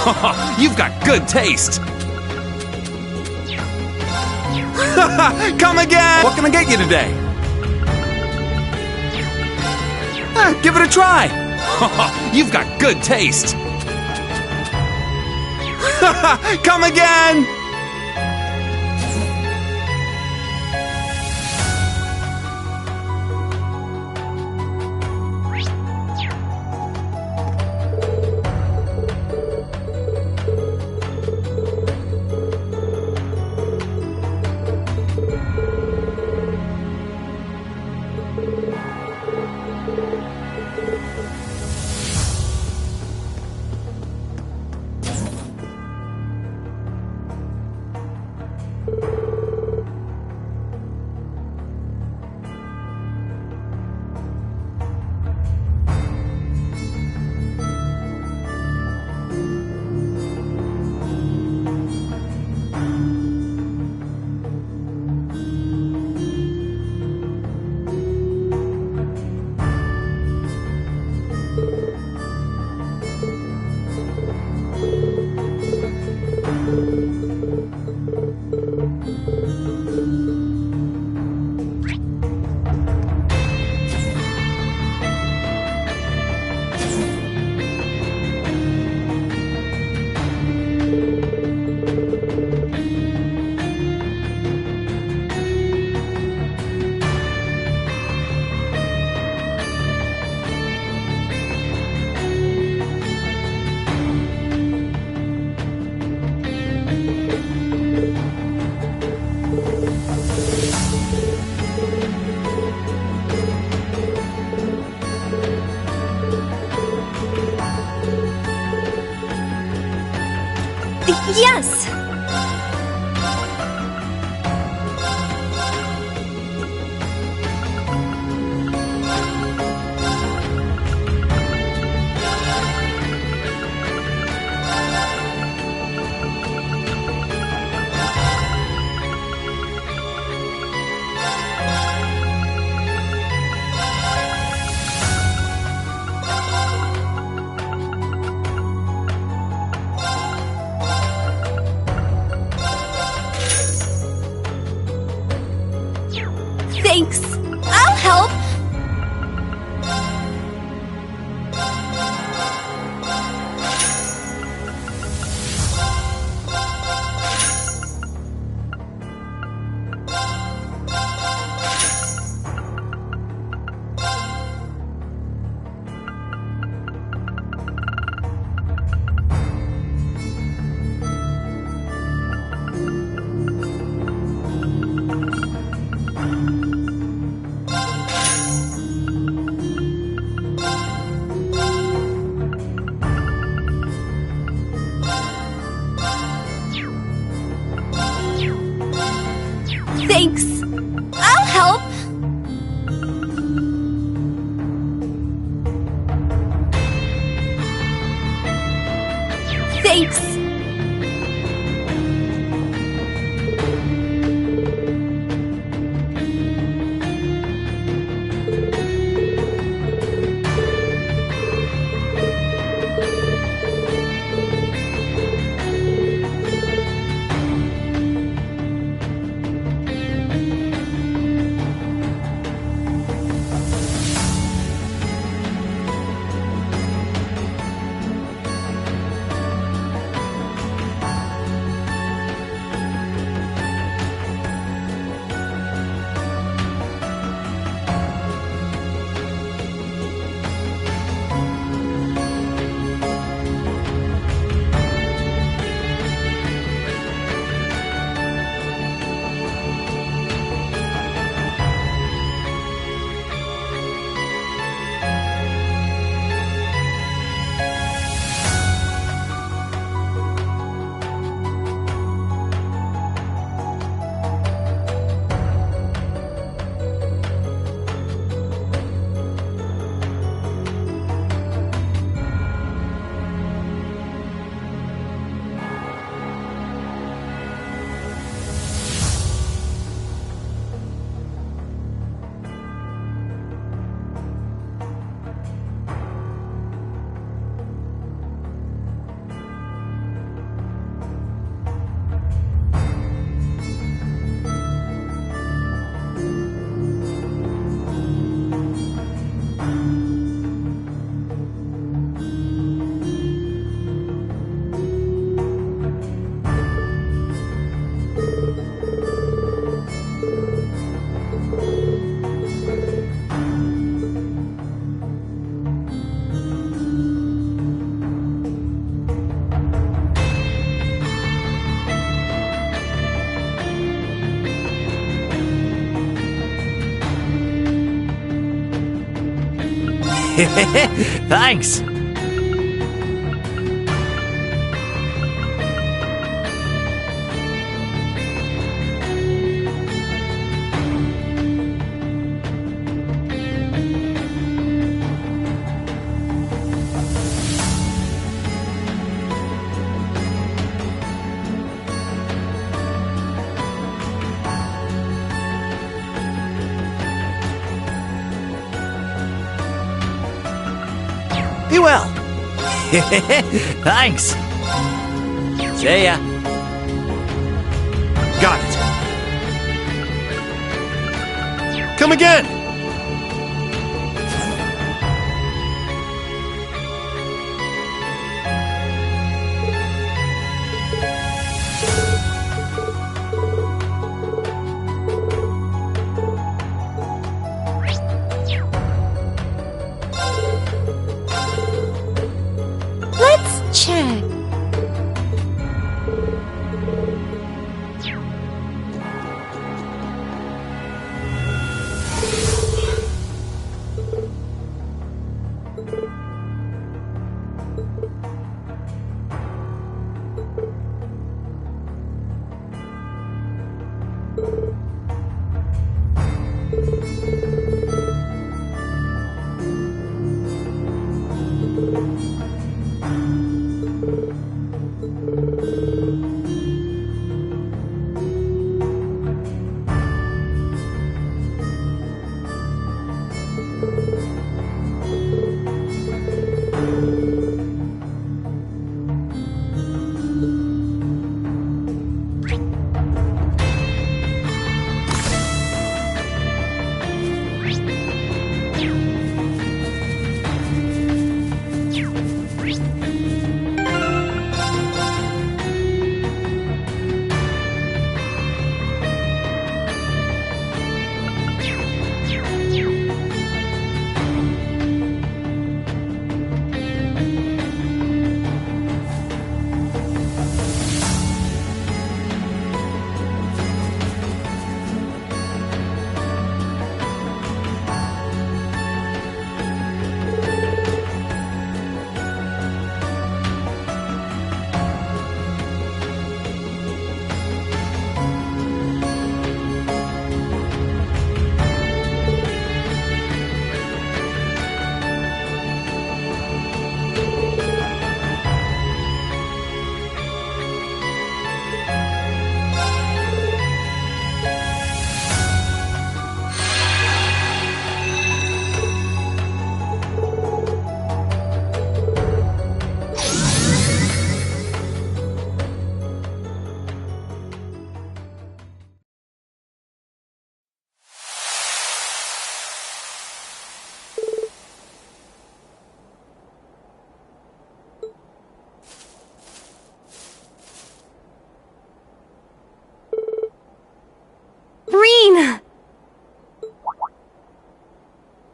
You've got good taste. Come again! What can I get you today? Give it a try. You've got good taste. Come again! Yes! Thanks. Be well. Thanks. See ya. Got it. Come again! Let's check.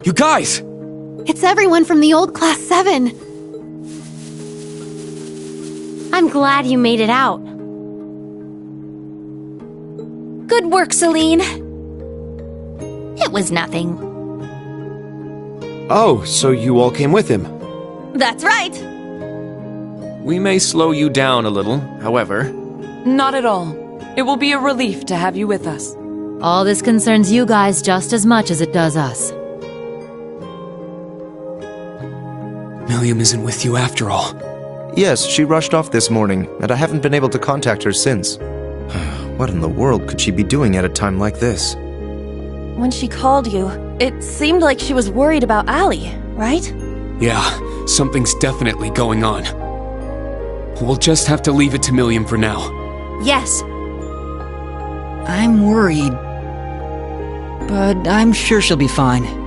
You guys! It's everyone from the old Class 7. I'm glad you made it out. Good work, Celine. It was nothing. Oh, so you all came with him. That's right. We may slow you down a little, however. Not at all. It will be a relief to have you with us. All this concerns you guys just as much as it does us. Milliam isn't with you after all. Yes, she rushed off this morning, and I haven't been able to contact her since. What in the world could she be doing at a time like this? When she called you, it seemed like she was worried about Allie, right? Yeah, something's definitely going on. We'll just have to leave it to Milliam for now. Yes. I'm worried. But I'm sure she'll be fine.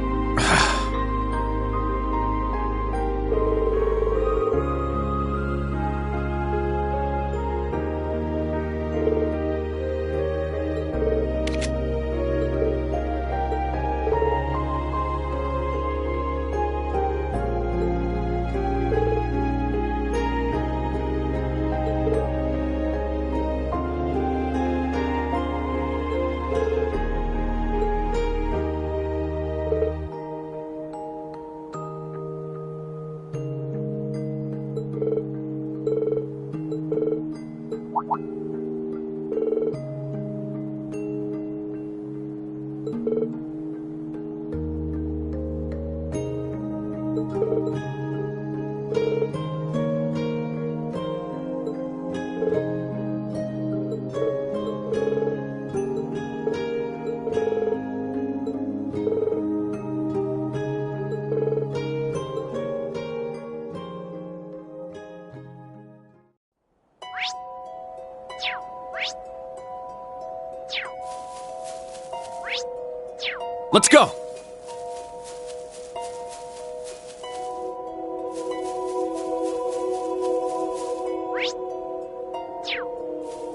Let's go!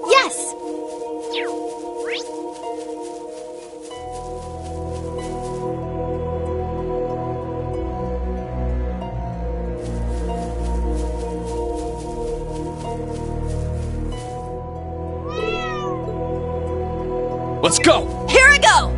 Yes! Let's go! Here we go!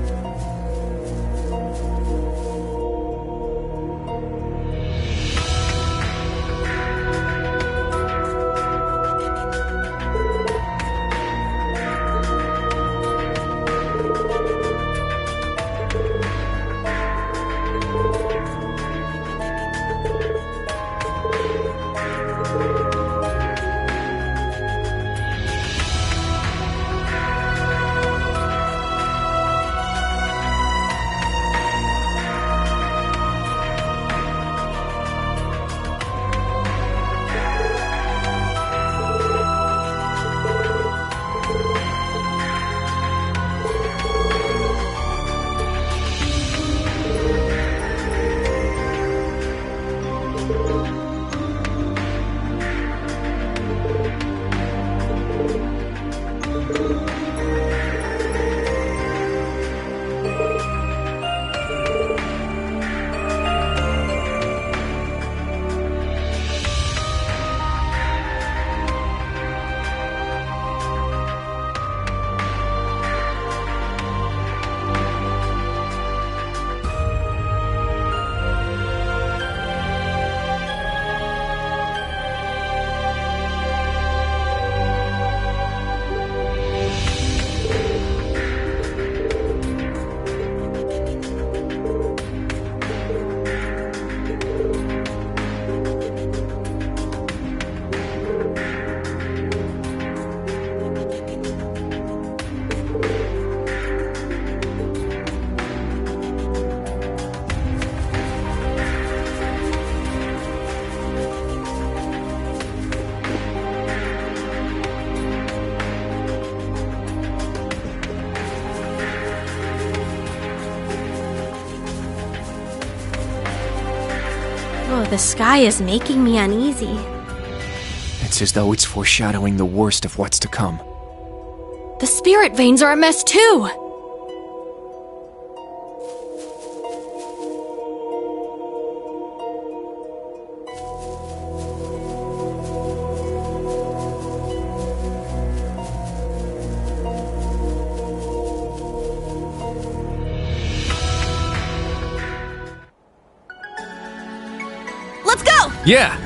Oh, the sky is making me uneasy. It's as though it's foreshadowing the worst of what's to come. The spirit veins are a mess too! Let's go! Yeah!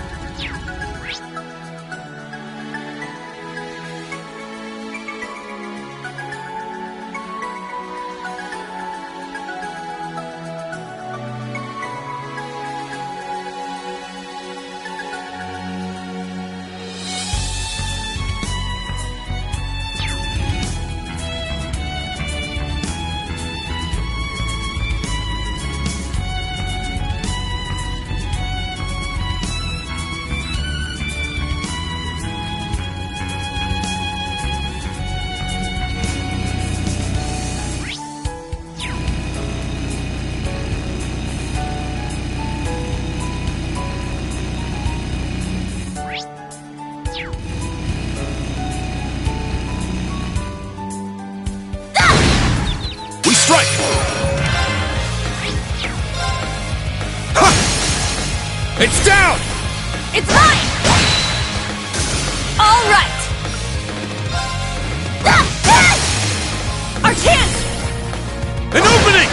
Strike! Ha! It's down! It's mine! All right! Our chance! An opening!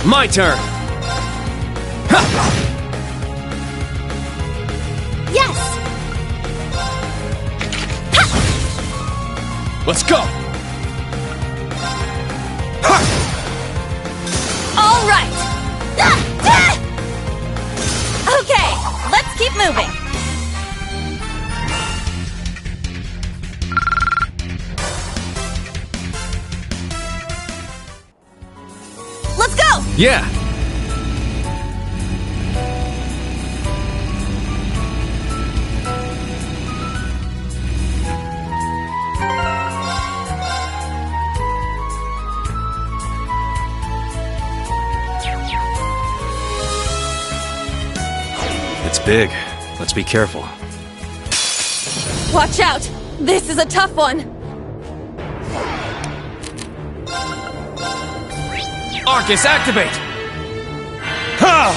My turn! Ha! Yes! Let's go! All right! Yeah. It's big. Let's be careful. Watch out! This is a tough one! Arcus, activate! Ha!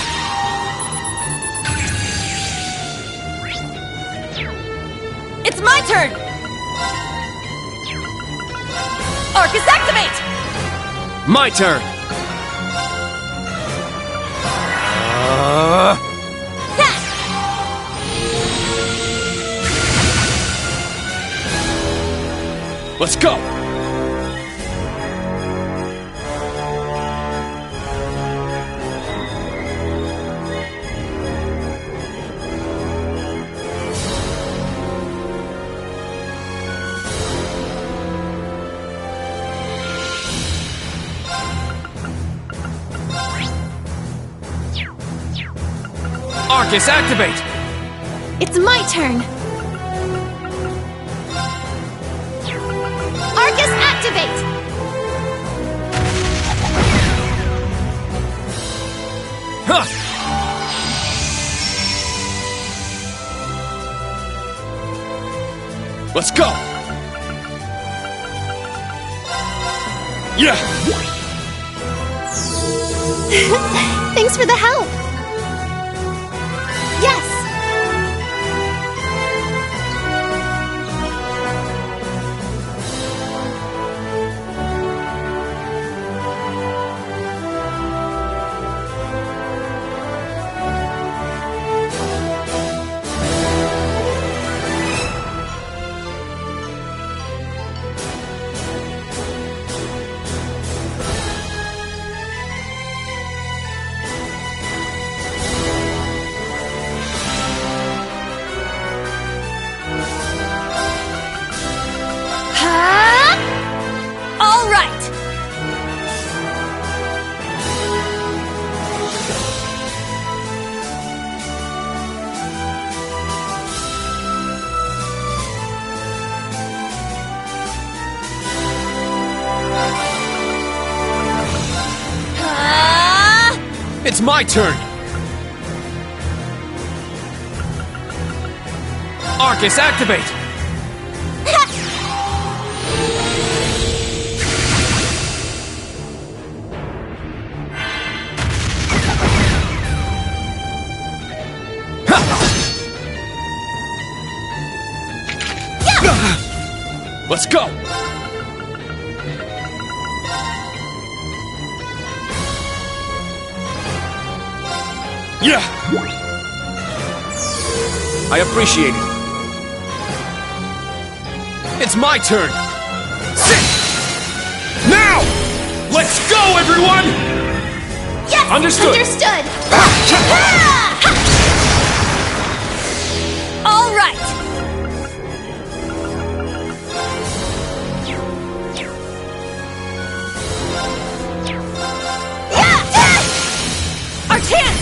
It's my turn! Arcus, activate! My turn! Let's go! Arcus, activate! It's my turn. Arcus, activate! Huh! Let's go! Yeah! Thanks for the help. Yes! All right! It's my turn! Arcus, activate! Let's go! Yeah! I appreciate it. It's my turn! Sit! Now! Let's go, everyone! Yes! Understood. Understood! All right! Our chance!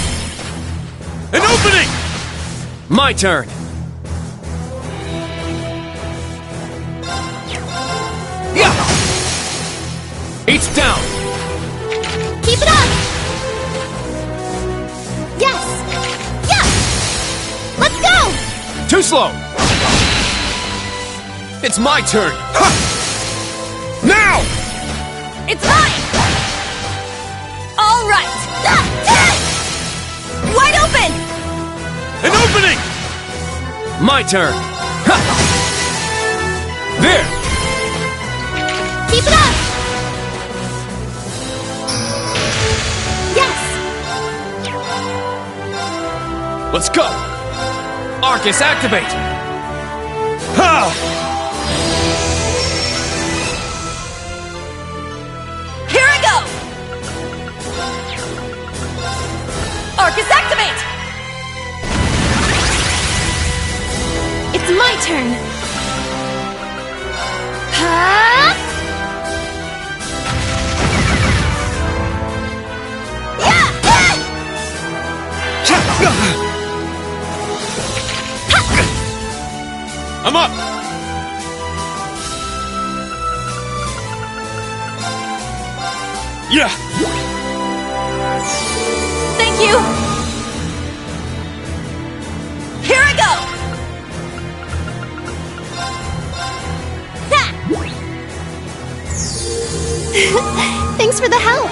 An opening! My turn! Yeah! It's down! Keep it up! Yes! Yeah! Let's go! Too slow! It's my turn! Ha! Now! It's mine! All right! Wide open! An opening! My turn! Ha! There! Keep it up! Yes! Let's go! Arcus, activate! Ha! Here I go! Arcus, activate! It's my turn. Huh? I'm up! Yeah! Thank you! Here I go! Ha! Thanks for the help!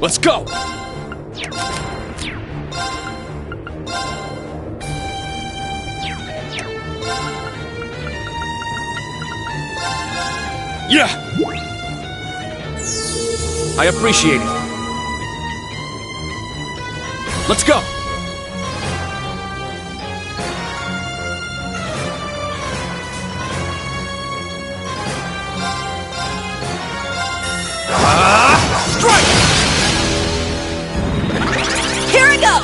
Let's go! Yeah! I appreciate it. Let's go! Strike! Here I go!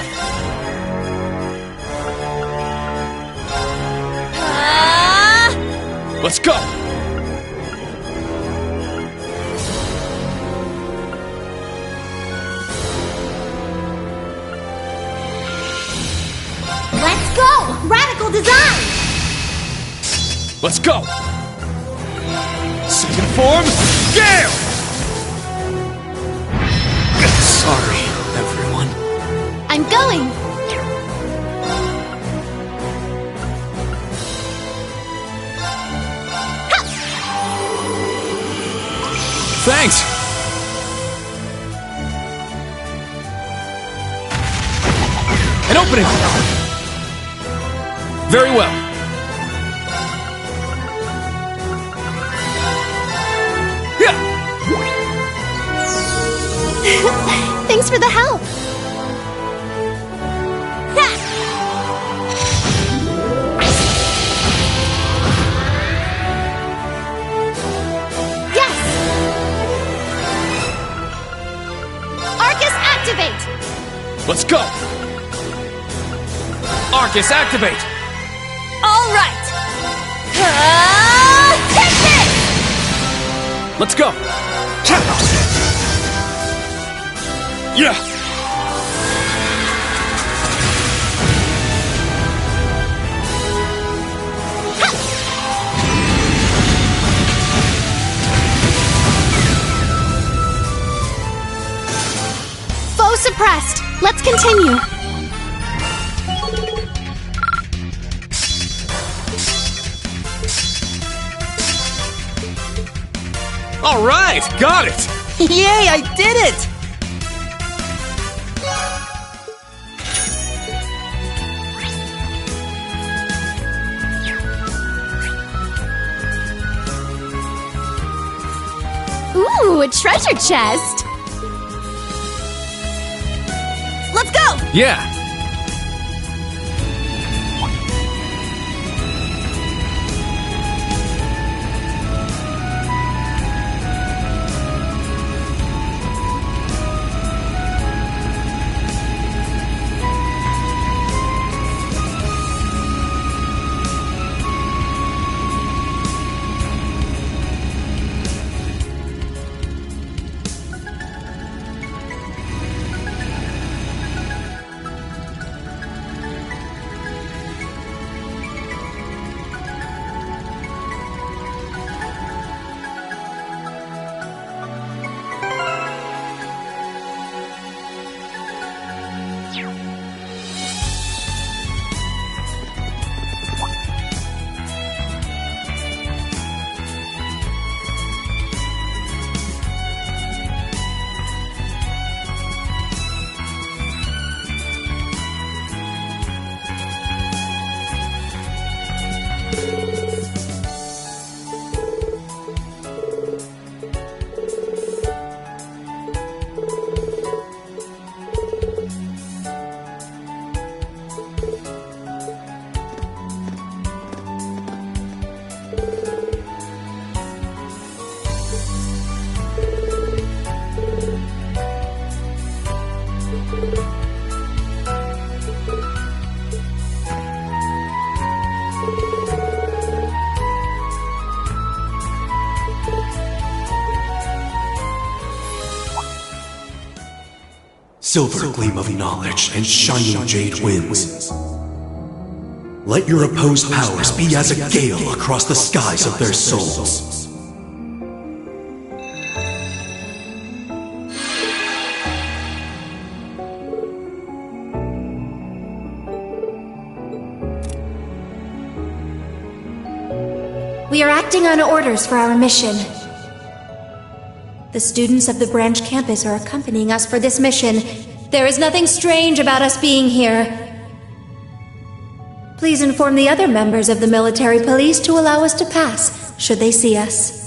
Let's go! Let's go! Radical design! Let's go! Second form, Gale! Sorry, everyone. I'm going! Thanks! An opening! Very well. Yeah! Thanks for the help! Ha! Yes! Arcus activate! Let's go! Arcus activate! All right! Take it! Let's go! Yeah! Foe suppressed. Let's continue. All right, got it! Yay, I did it! Ooh, a treasure chest! Let's go! Yeah! silver gleam of knowledge and shining jade winds. Let your opposed powers be as a gale across the skies of their souls. We are acting on orders for our mission. The students of the branch campus are accompanying us for this mission. There is nothing strange about us being here. Please inform the other members of the military police to allow us to pass, should they see us.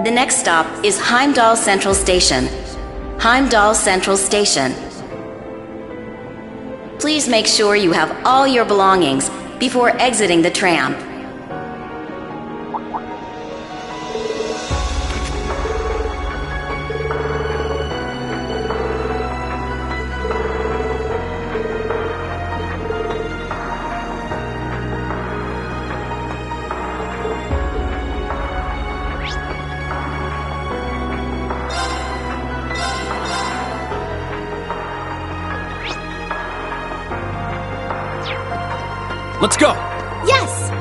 The next stop is Heimdall Central Station. Heimdall Central Station. Please make sure you have all your belongings before exiting the tram. Let's go! Yes!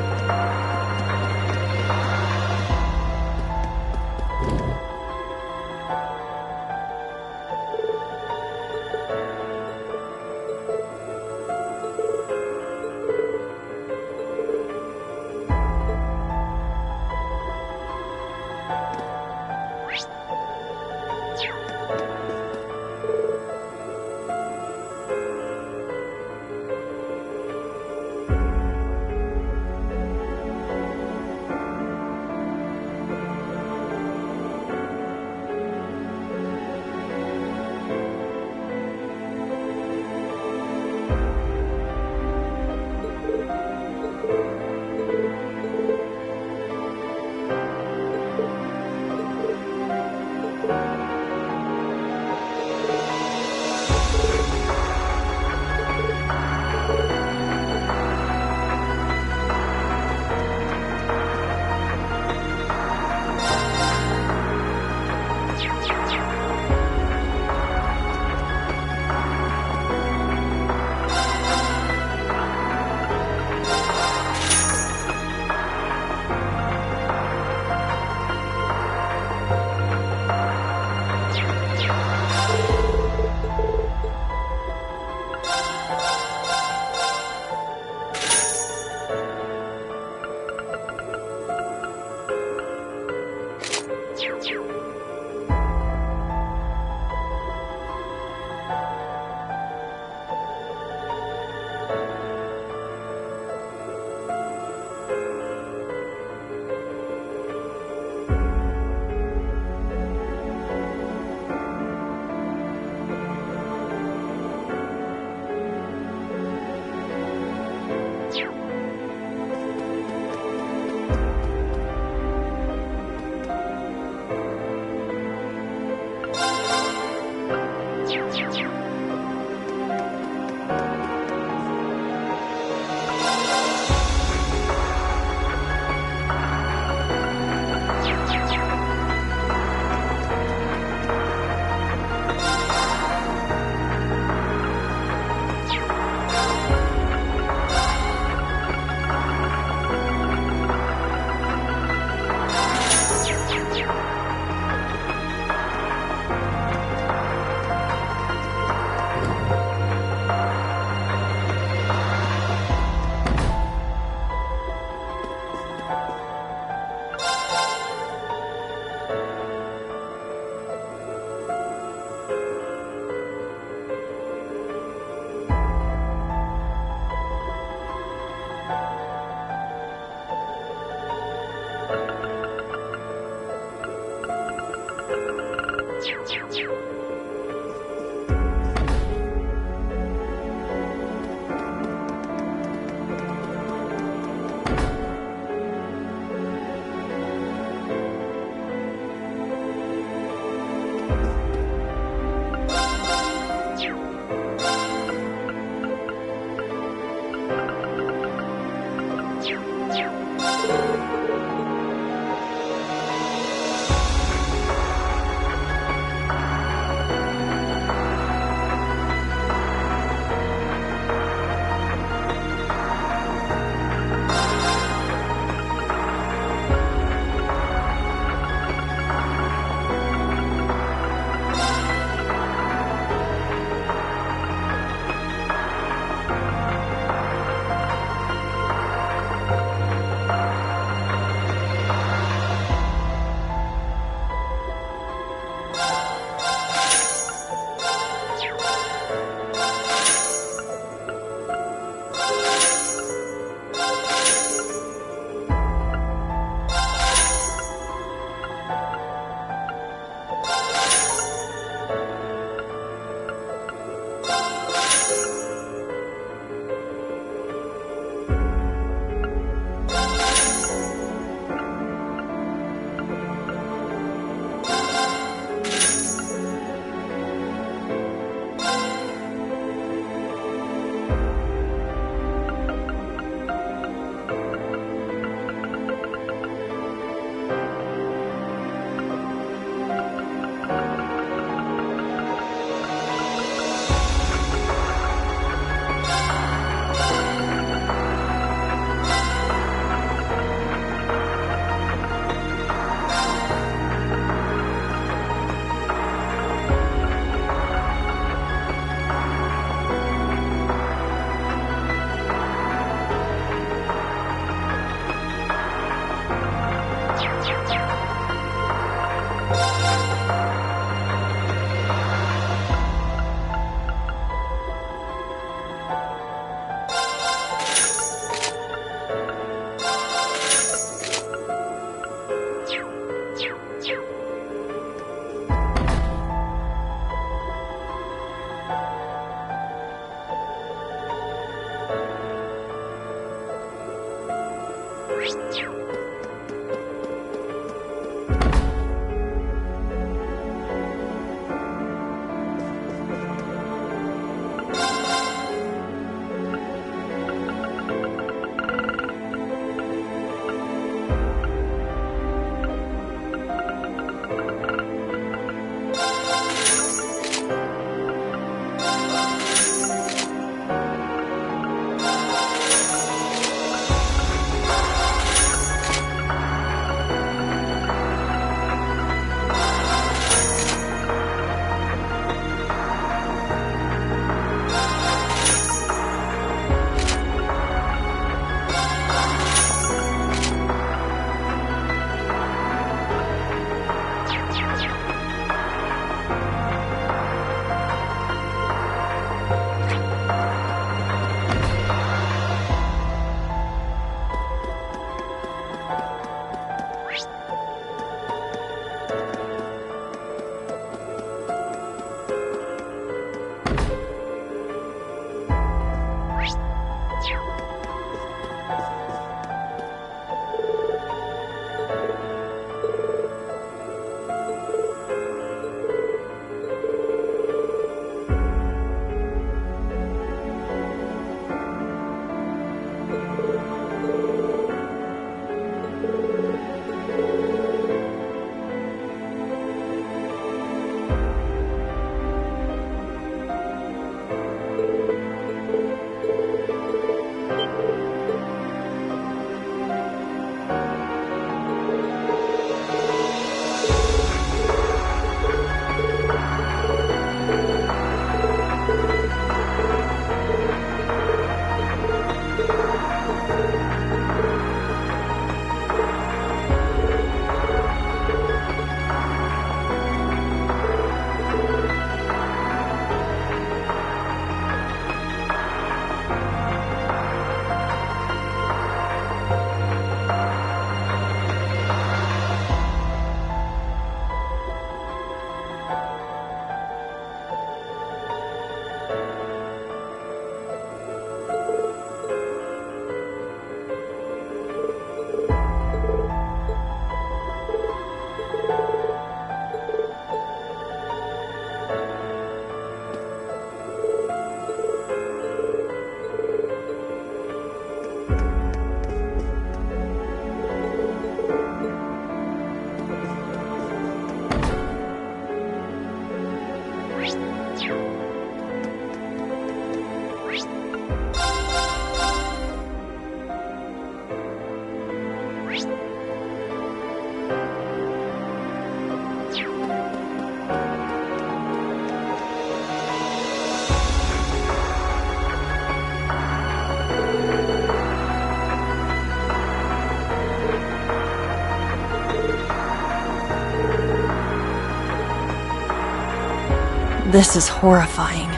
This is horrifying.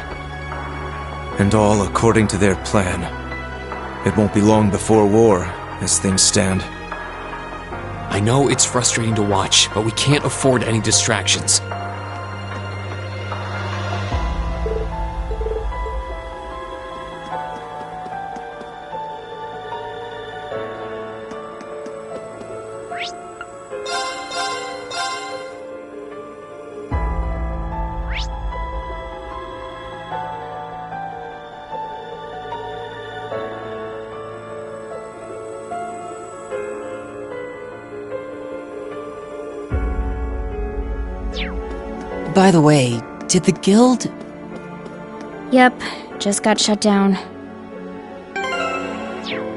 And all according to their plan. It won't be long before war, as things stand. I know it's frustrating to watch, but we can't afford any distractions. By the way, did the guild... Yep, just got shut down.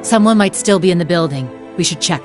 Someone might still be in the building. We should check.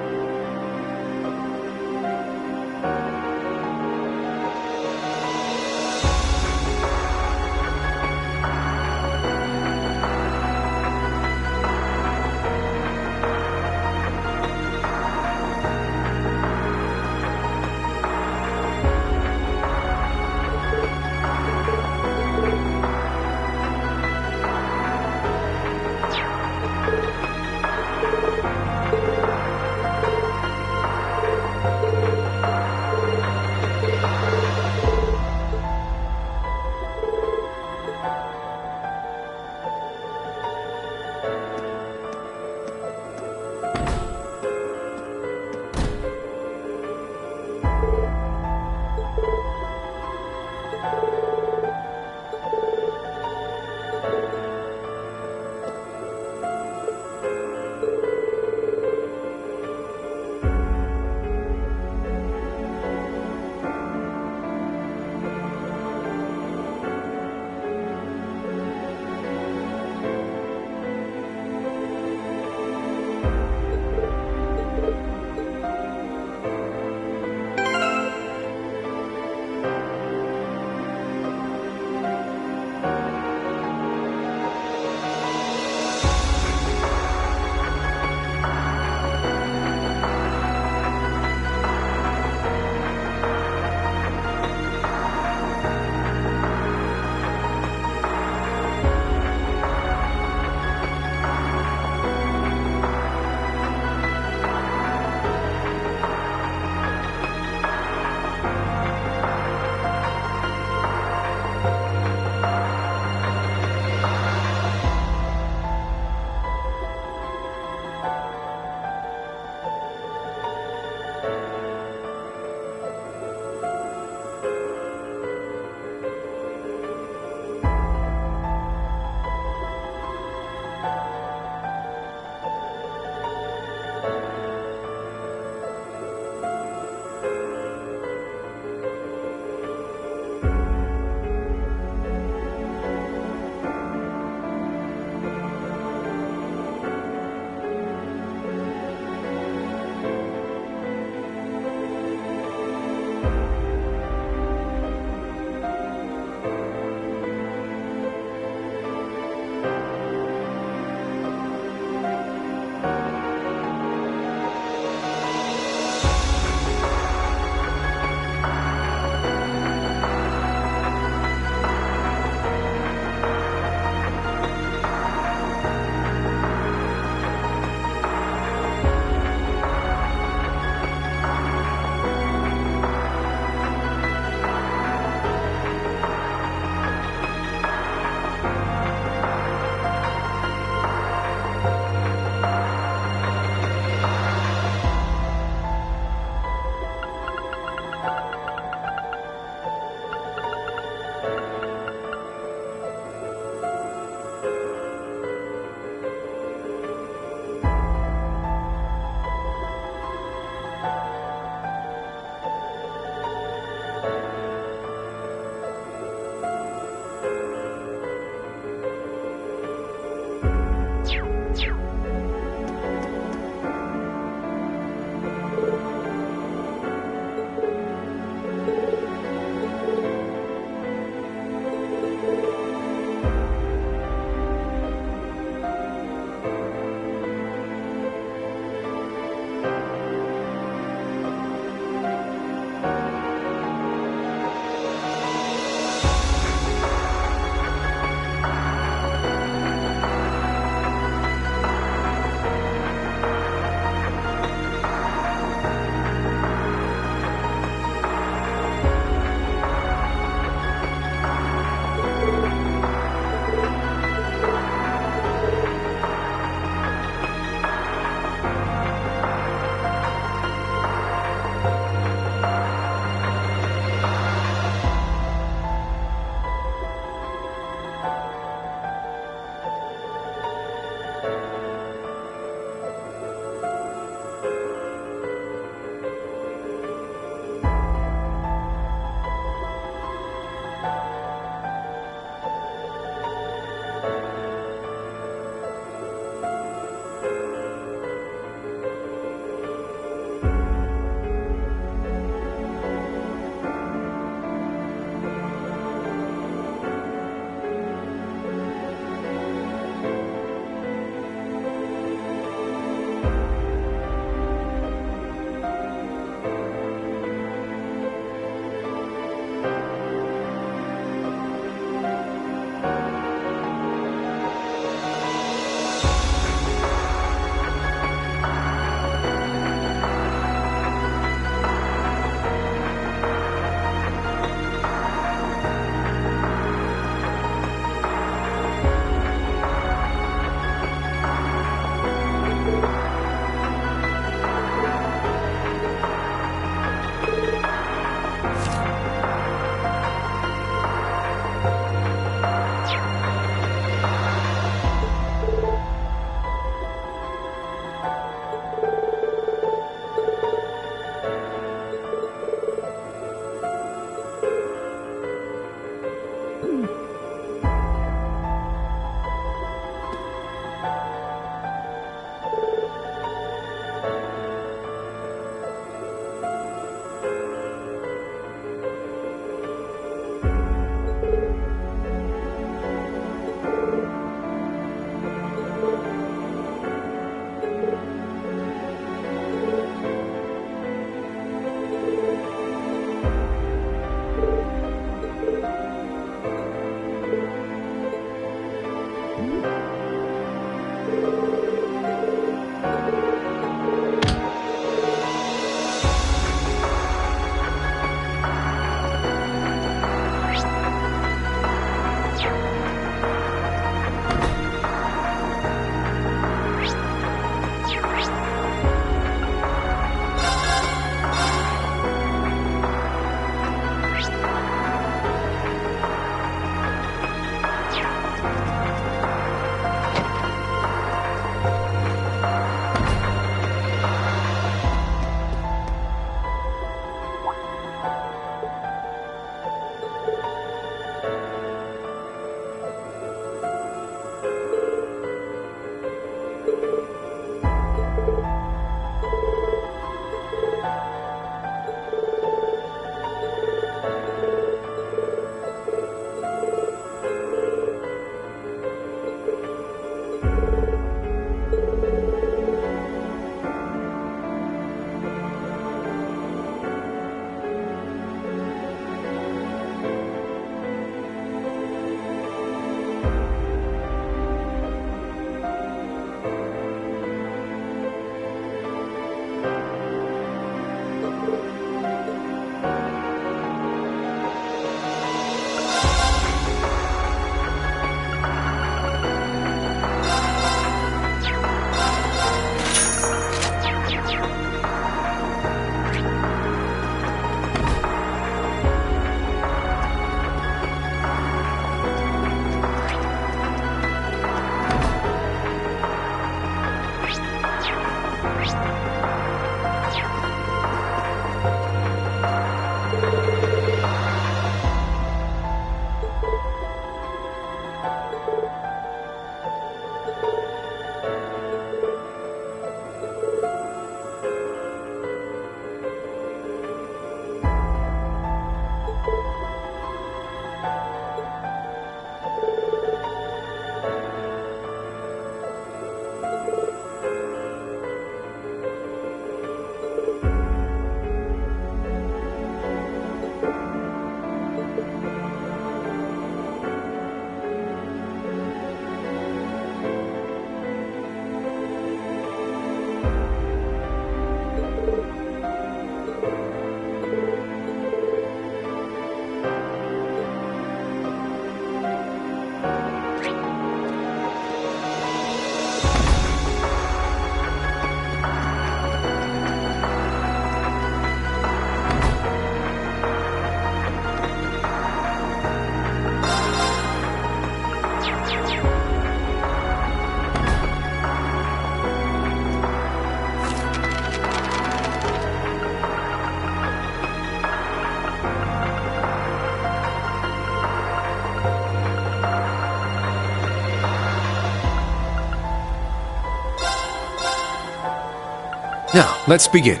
Now, let's begin.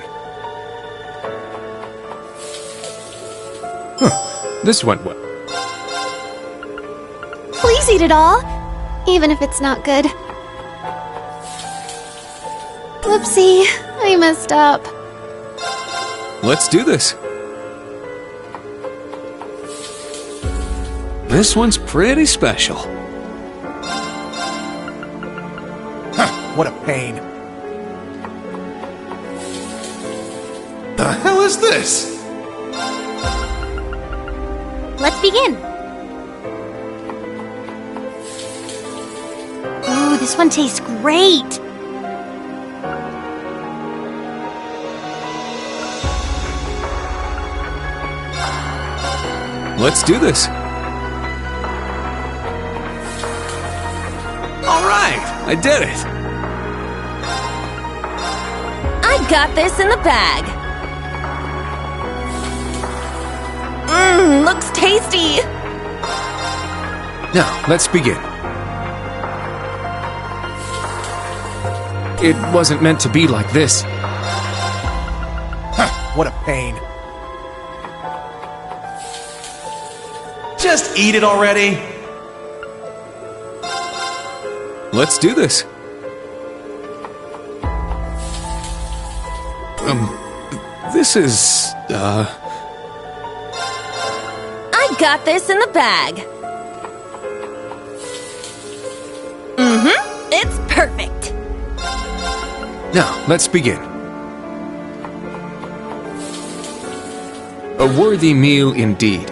This went well. Please eat it all, even if it's not good. Whoopsie, I messed up. Let's do this. This one's pretty special. What a pain. The hell is this? Let's begin. Ooh, this one tastes great. Let's do this. All right, I did it. I got this in the bag. Mmm, looks tasty. Now, let's begin. It wasn't meant to be like this. What a pain. Just eat it already. Let's do this. This is, I got this in the bag. Mm-hmm, it's perfect. Now, let's begin. A worthy meal indeed.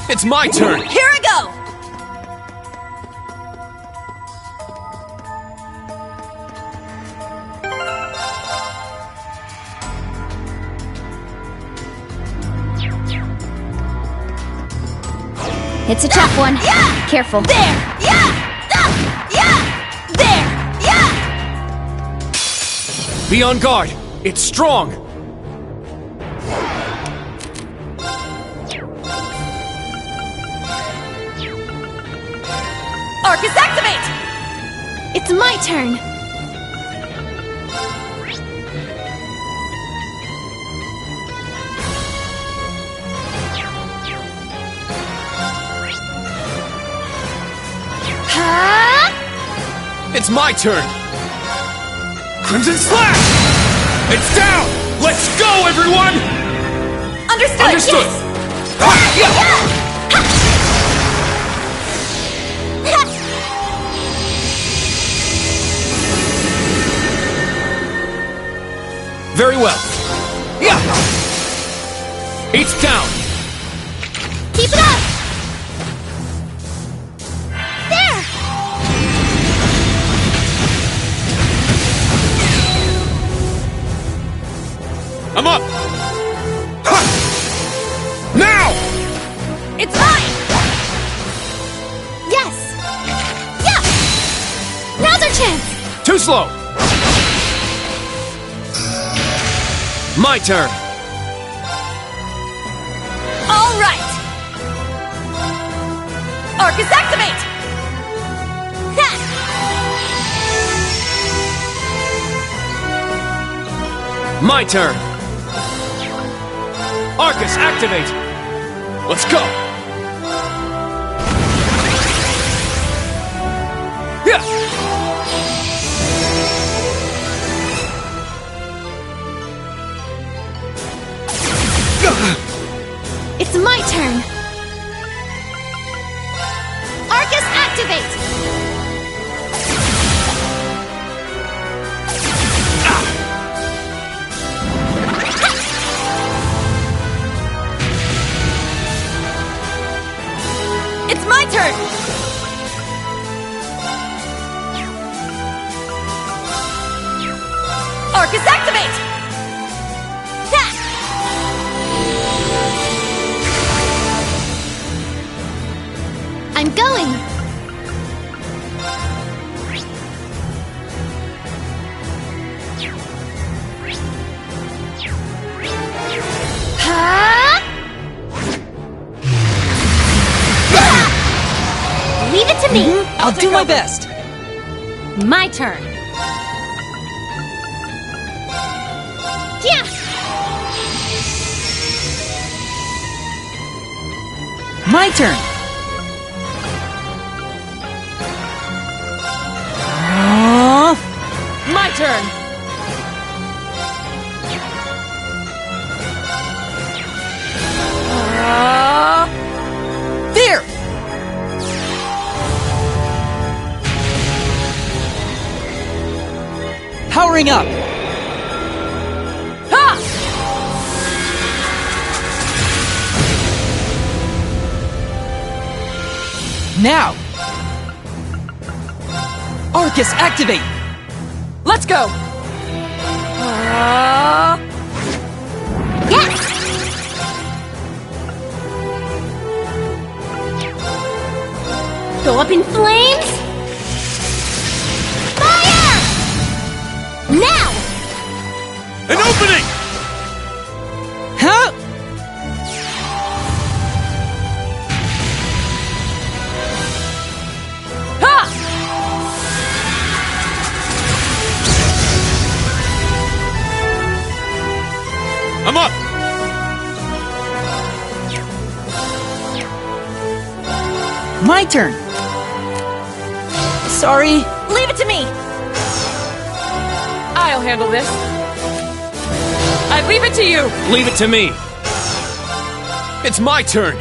It's my turn! Here I go! It's a tough one. Yeah! Careful. There! Yeah! Yeah! There! Yeah! Be on guard! It's strong! Arcus, activate! It's my turn. It's my turn! Crimson Slash! It's down! Let's go, everyone! Understood! Understood! Yes! Ah, yeah. Ha! Very well. Yeah! It's down! Keep it up! There! I'm up! Ha! Now! It's mine! Yes! Yeah! Now's our chance! Too slow! My turn! All right! Arcus, activate! Ha! My turn! Arcus, activate! Let's go! Yeah! It's my turn! Arcus, activate! It's my turn! Arcus, activate! Ha! I'm going! Ha! Leave it to me! I'll do my best. My turn. Yeah! My turn. My turn. There. Powering up. Ha! Now. Arcus, activate. Let's go. Yes! Go up in flames! Fire! Now! An opening! Huh? Ha! I'm up! My turn. Sorry. Leave it to me! I'll handle this. I leave it to you. Leave it to me! It's my turn!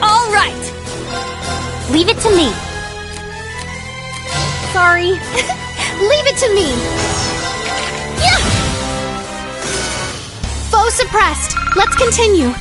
All right! Leave it to me. Sorry. Leave it to me. Yeah! Foe suppressed. Let's continue.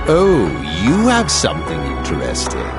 Oh, you have something interesting.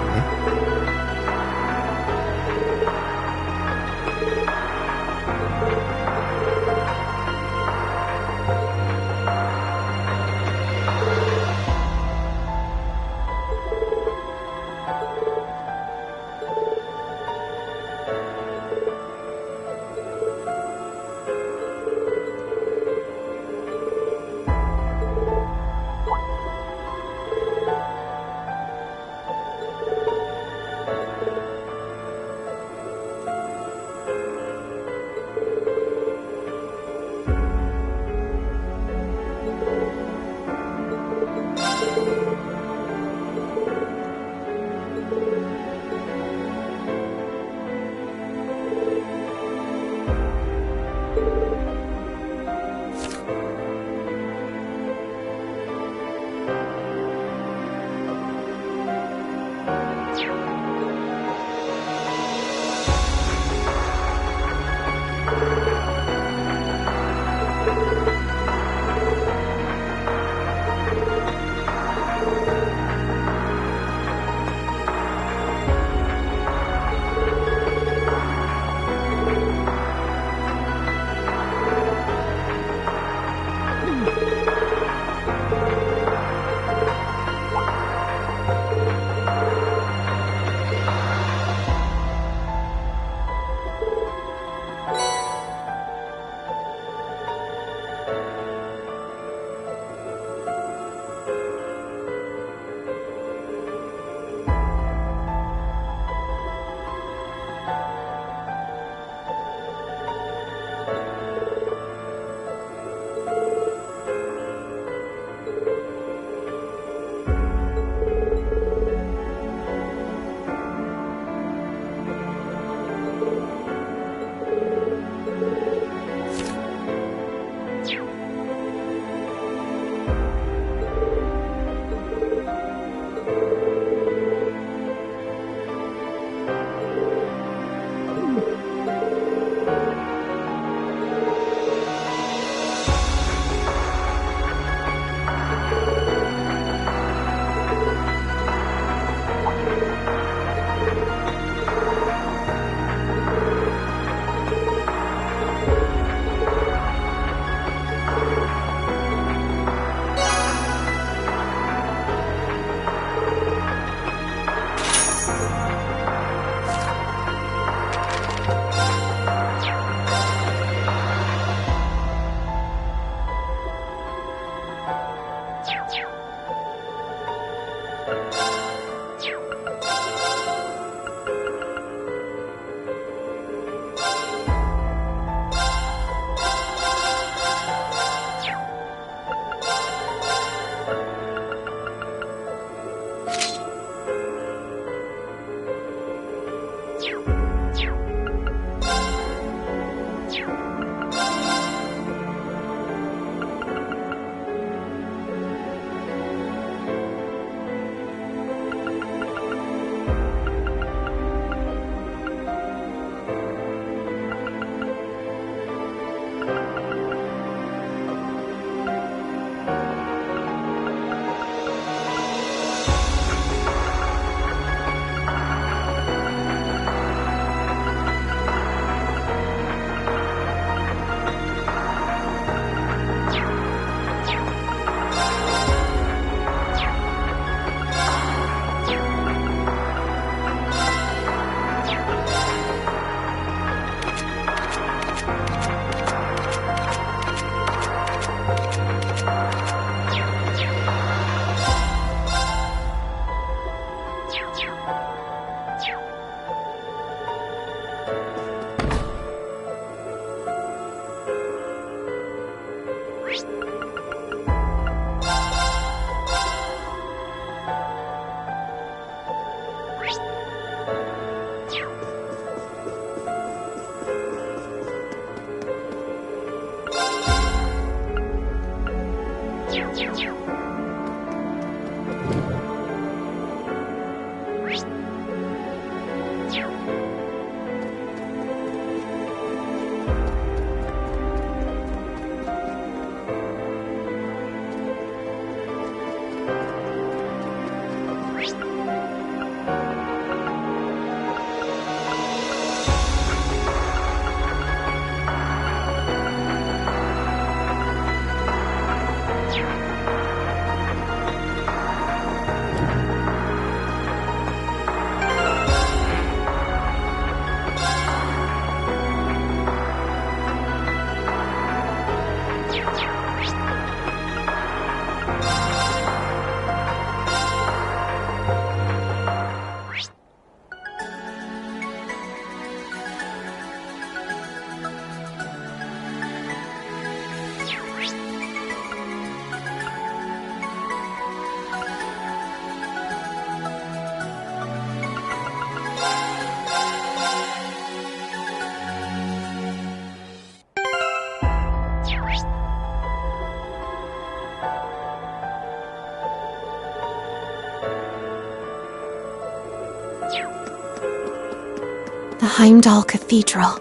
The Heimdall Cathedral.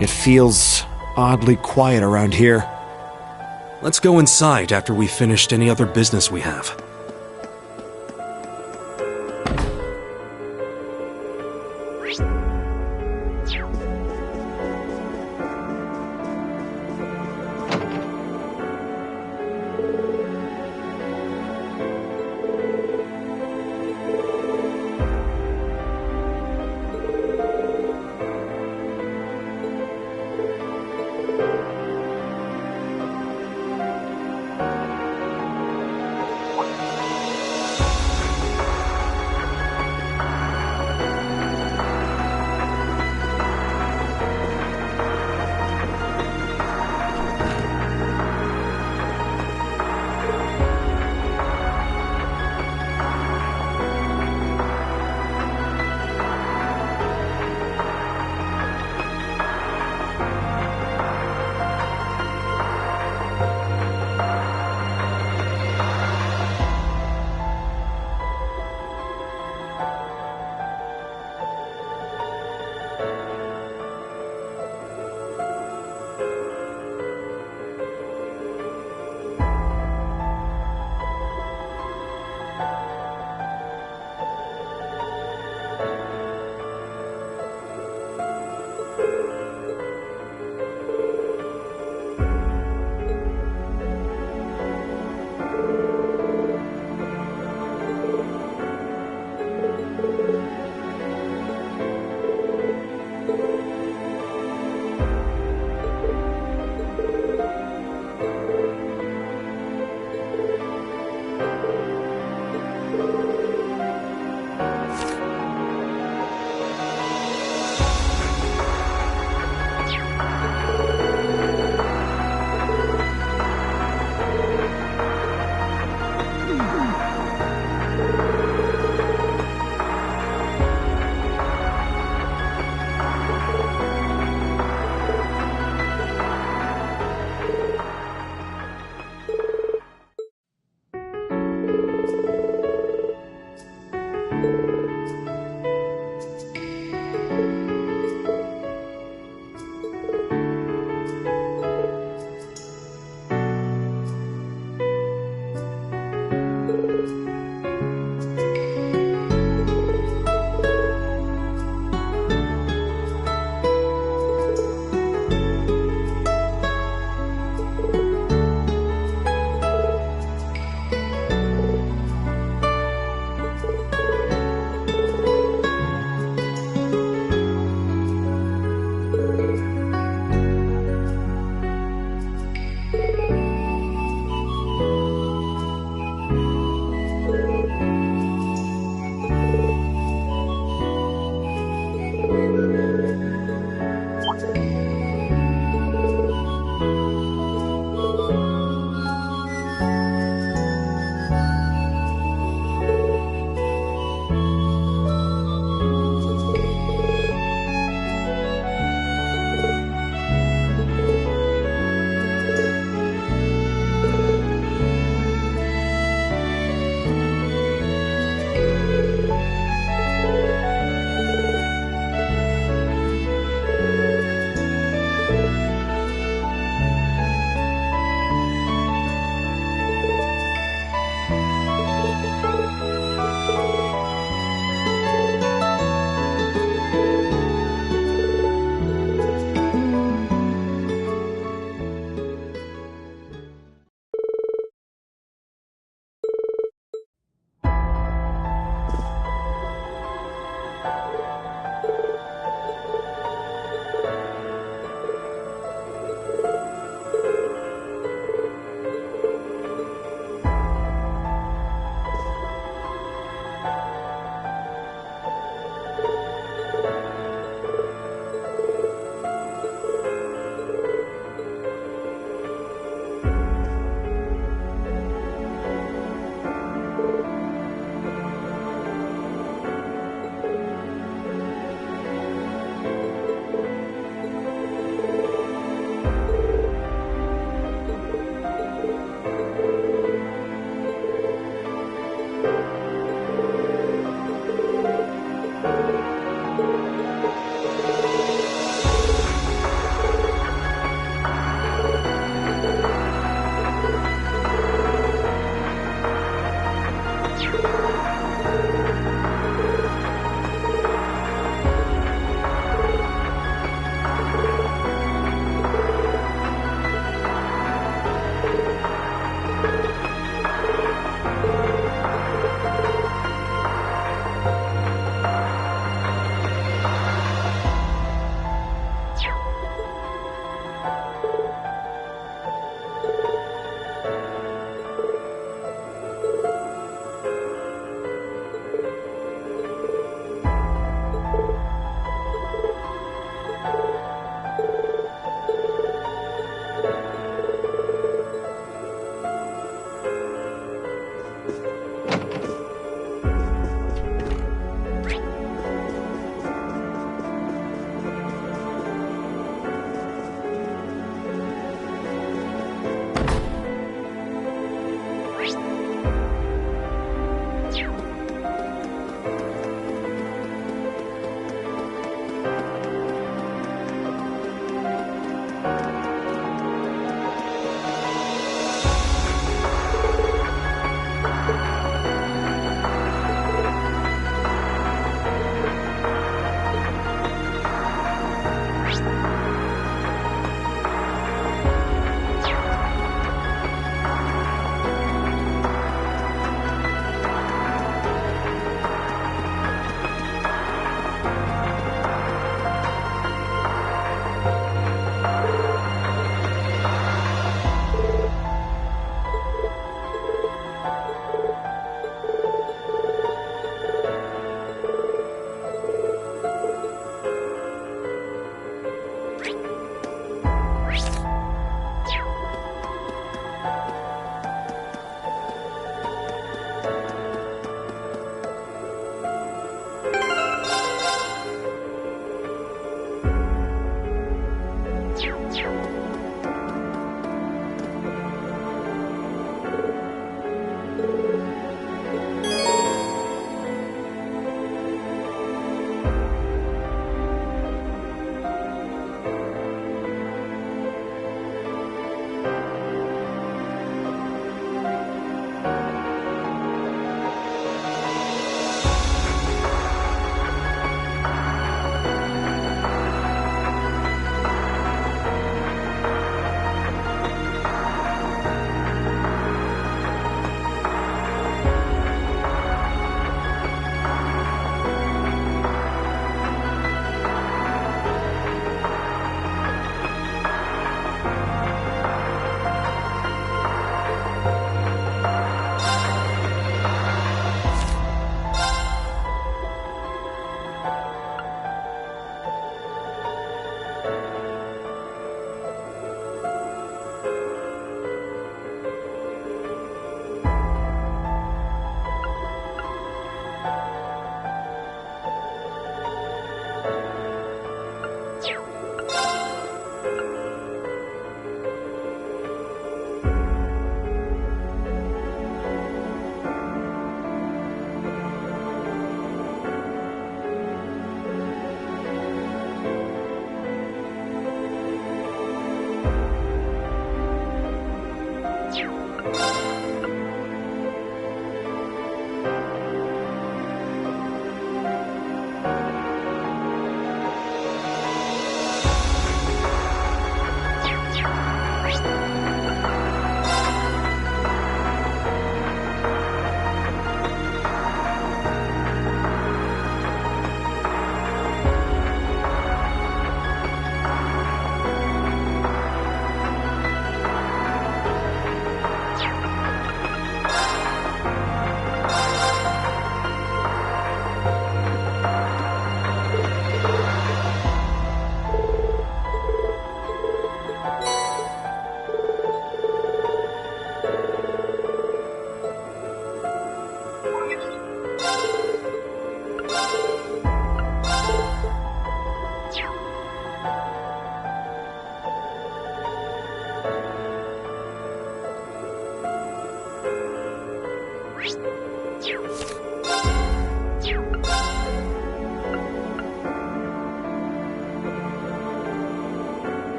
It feels oddly quiet around here. Let's go inside after we've finished any other business we have.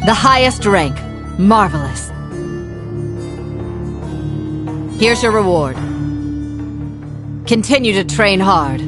The highest rank. Marvelous. Here's your reward. Continue to train hard.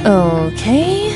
Okay.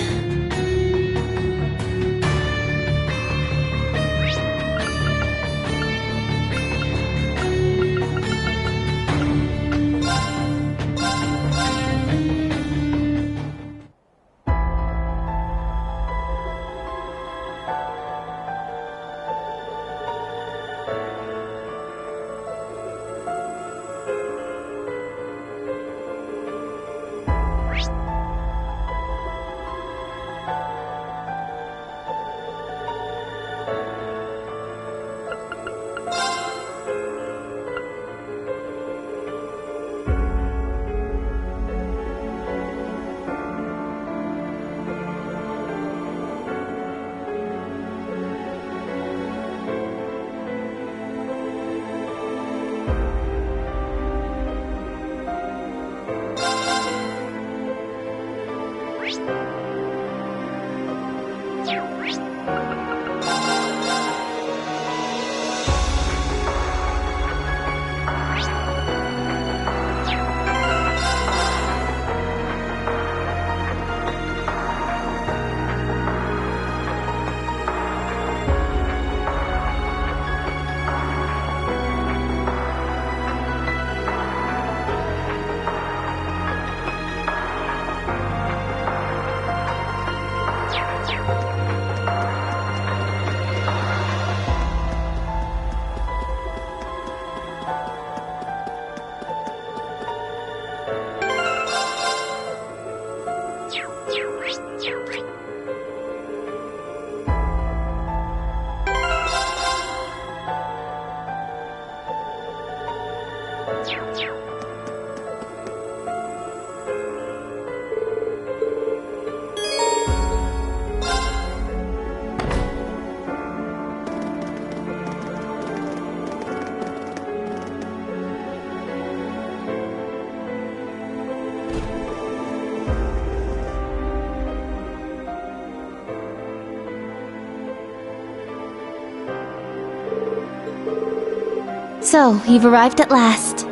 So, you've arrived at last.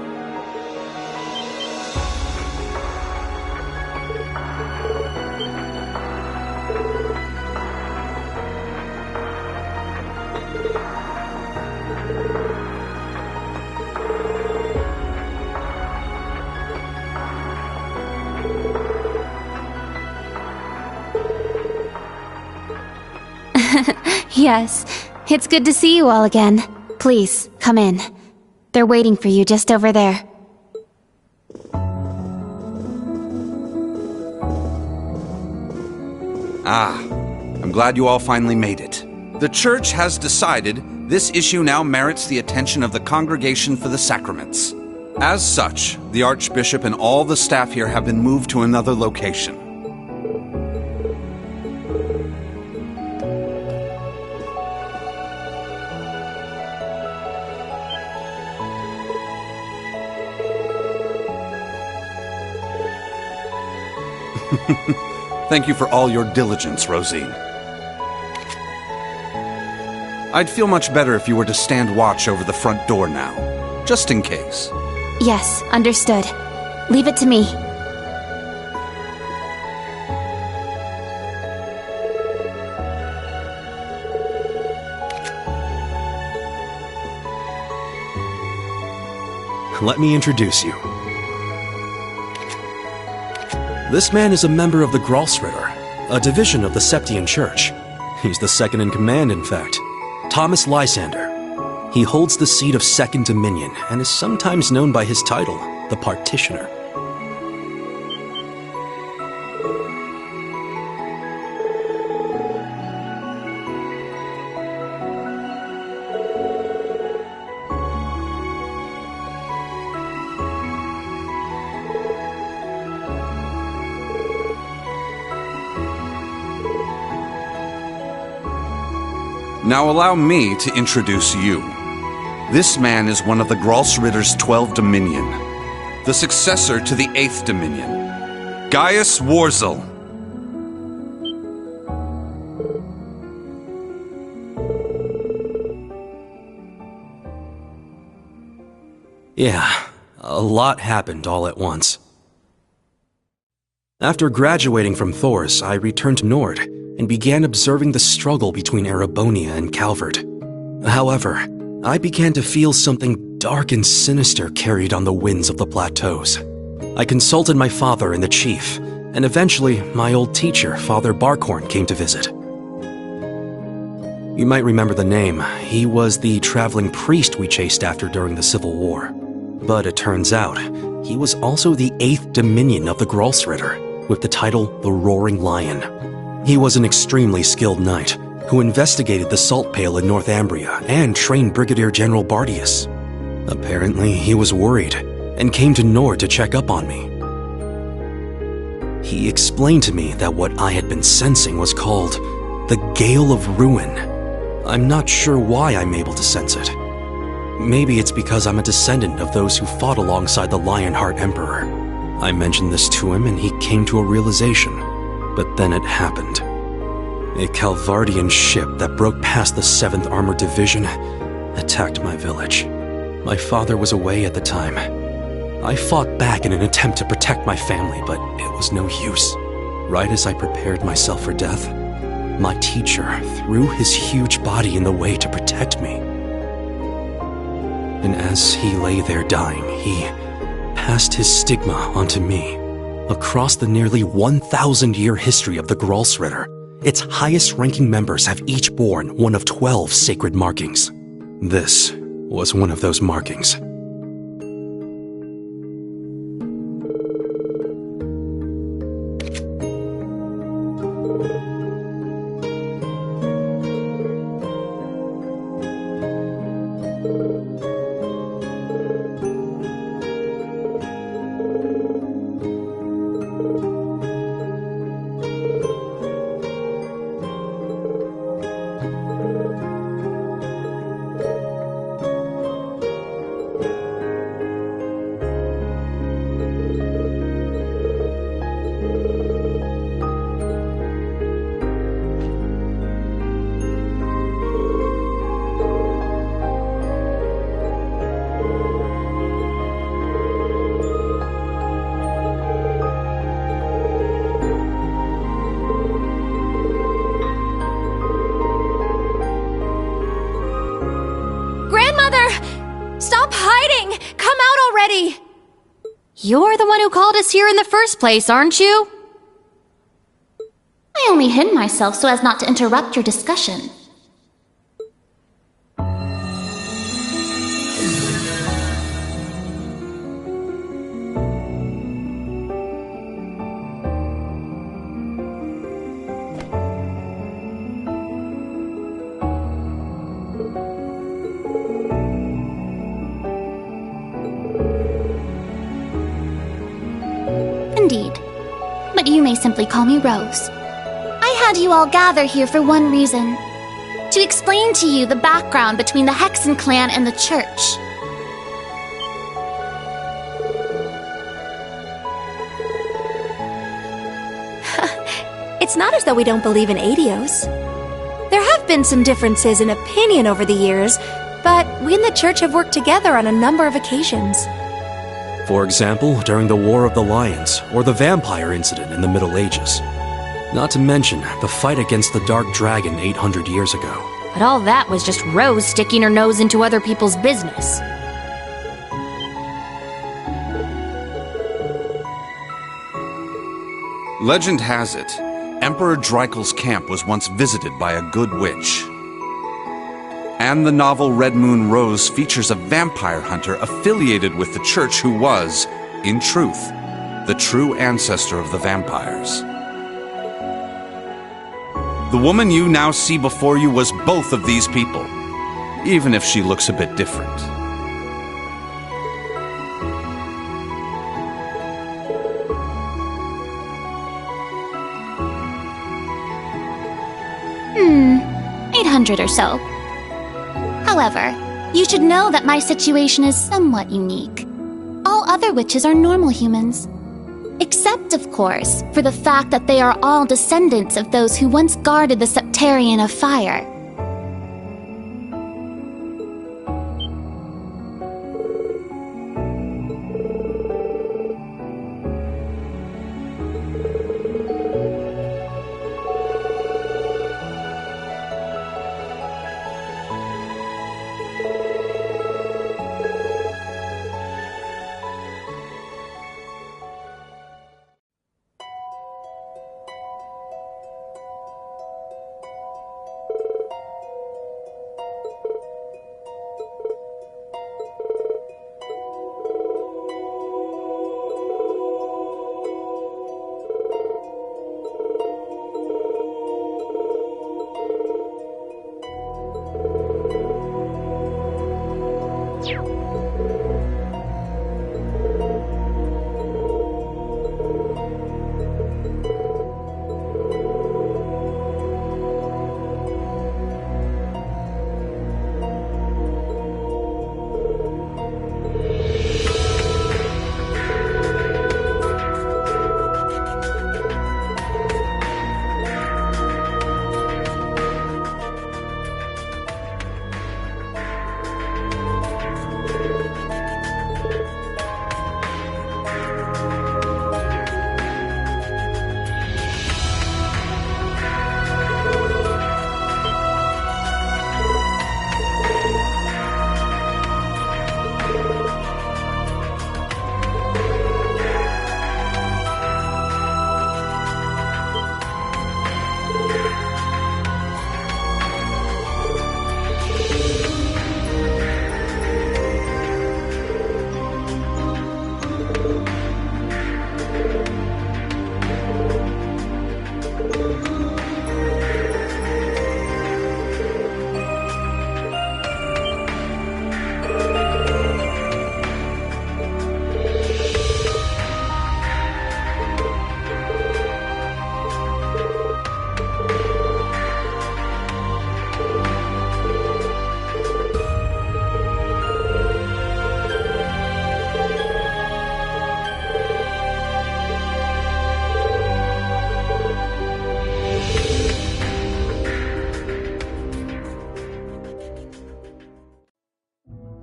Yes, it's good to see you all again. Please, come in. They're waiting for you just over there. I'm glad you all finally made it. The church has decided this issue now merits the attention of the Congregation for the Sacraments. As such, the Archbishop and all the staff here have been moved to another location. Thank you for all your diligence, Rosine. I'd feel much better if you were to stand watch over the front door now, just in case. Yes, understood. Leave it to me. Let me introduce you. This man is a member of the Gralsritter, a division of the Septian Church. He's the second in command, in fact. Thomas Lysander. He holds the seat of Second Dominion and is sometimes known by his title, the Partitioner. Now allow me to introduce you. This man is one of the Gralsritter's 12 Dominion, the successor to the 8th Dominion, Gaius Warzel. Yeah, a lot happened all at once. After graduating from Thors, I returned to Nord and began observing the struggle between Erebonia and Calvert. However, I began to feel something dark and sinister carried on the winds of the plateaus. I consulted my father and the chief, and eventually my old teacher, Father Barkhorn, came to visit. You might remember the name. He was the traveling priest we chased after during the Civil War. But it turns out, he was also the 8th Dominion of the Gralsritter, with the title the Roaring Lion. He was an extremely skilled knight, who investigated the Salt Pale in Northumbria and trained Brigadier General Bardius. Apparently, he was worried, and came to Nord to check up on me. He explained to me that what I had been sensing was called the Gale of Ruin. I'm not sure why I'm able to sense it. Maybe it's because I'm a descendant of those who fought alongside the Lionheart Emperor. I mentioned this to him and he came to a realization. But then it happened. A Calvardian ship that broke past the 7th Armored Division attacked my village. My father was away at the time. I fought back in an attempt to protect my family, but it was no use. Right as I prepared myself for death, my teacher threw his huge body in the way to protect me. And as he lay there dying, he passed his stigma onto me. Across the nearly 1,000-year history of the Gralsritter, its highest-ranking members have each borne one of 12 sacred markings. This was one of those markings. You're the one who called us here in the first place, aren't you? I only hid myself so as not to interrupt your discussion. Indeed. But you may simply call me Rose. I had you all gather here for one reason. To explain to you the background between the Hexen clan and the church. It's not as though we don't believe in Adios. There have been some differences in opinion over the years, but we and the church have worked together on a number of occasions. For example, during the War of the Lions, or the vampire incident in the Middle Ages. Not to mention the fight against the Dark Dragon 800 years ago. But all that was just Rose sticking her nose into other people's business. Legend has it, Emperor Dreikel's camp was once visited by a good witch. And the novel Red Moon Rose features a vampire hunter affiliated with the church who was, in truth, the true ancestor of the vampires. The woman you now see before you was both of these people, even if she looks a bit different. 800 or so. However, you should know that my situation is somewhat unique. All other witches are normal humans. Except, of course, for the fact that they are all descendants of those who once guarded the Septarian of Fire.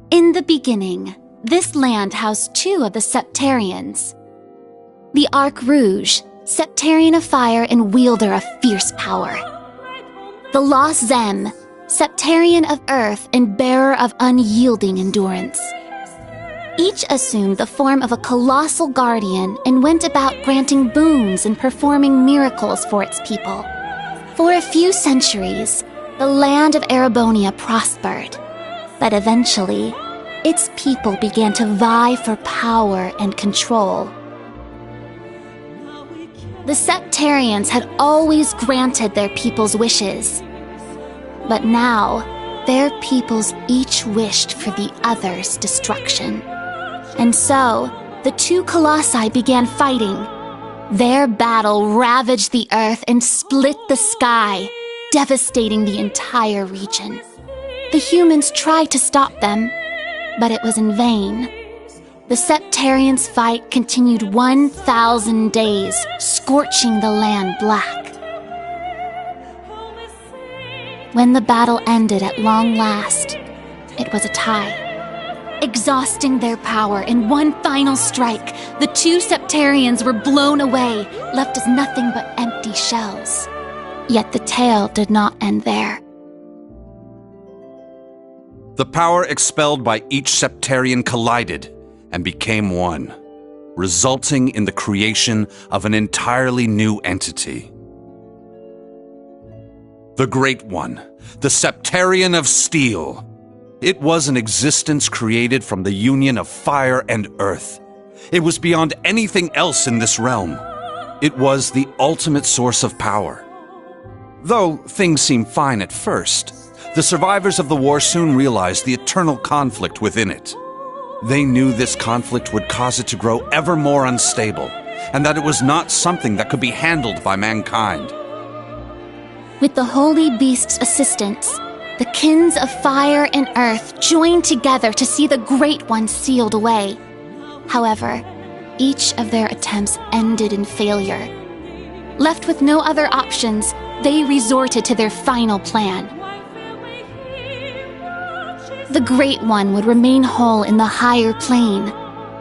In the beginning, this land housed two of the Septarians. The Arc Rouge, Septarian of Fire and wielder of fierce power. The Lost Zem, Septarian of Earth and bearer of unyielding endurance. Each assumed the form of a colossal guardian and went about granting boons and performing miracles for its people. For a few centuries, the land of Erebonia prospered. But eventually, its people began to vie for power and control. The Septarians had always granted their people's wishes. But now, their peoples each wished for the other's destruction. And so, the two colossi began fighting. Their battle ravaged the earth and split the sky, devastating the entire region. The humans tried to stop them, but it was in vain. The Septarians' fight continued 1,000 days, scorching the land black. When the battle ended at long last, it was a tie. Exhausting their power in one final strike, the two Septarians were blown away, left as nothing but empty shells. Yet the tale did not end there. The power expelled by each Septarian collided and became one, resulting in the creation of an entirely new entity. The Great One, the Septarian of Steel. It was an existence created from the union of fire and earth. It was beyond anything else in this realm. It was the ultimate source of power. Though things seemed fine at first, the survivors of the war soon realized the eternal conflict within it. They knew this conflict would cause it to grow ever more unstable, and that it was not something that could be handled by mankind. With the holy beast's assistance, the kins of fire and earth joined together to see the Great One sealed away. However, each of their attempts ended in failure. Left with no other options, they resorted to their final plan. The Great One would remain whole in the higher plane,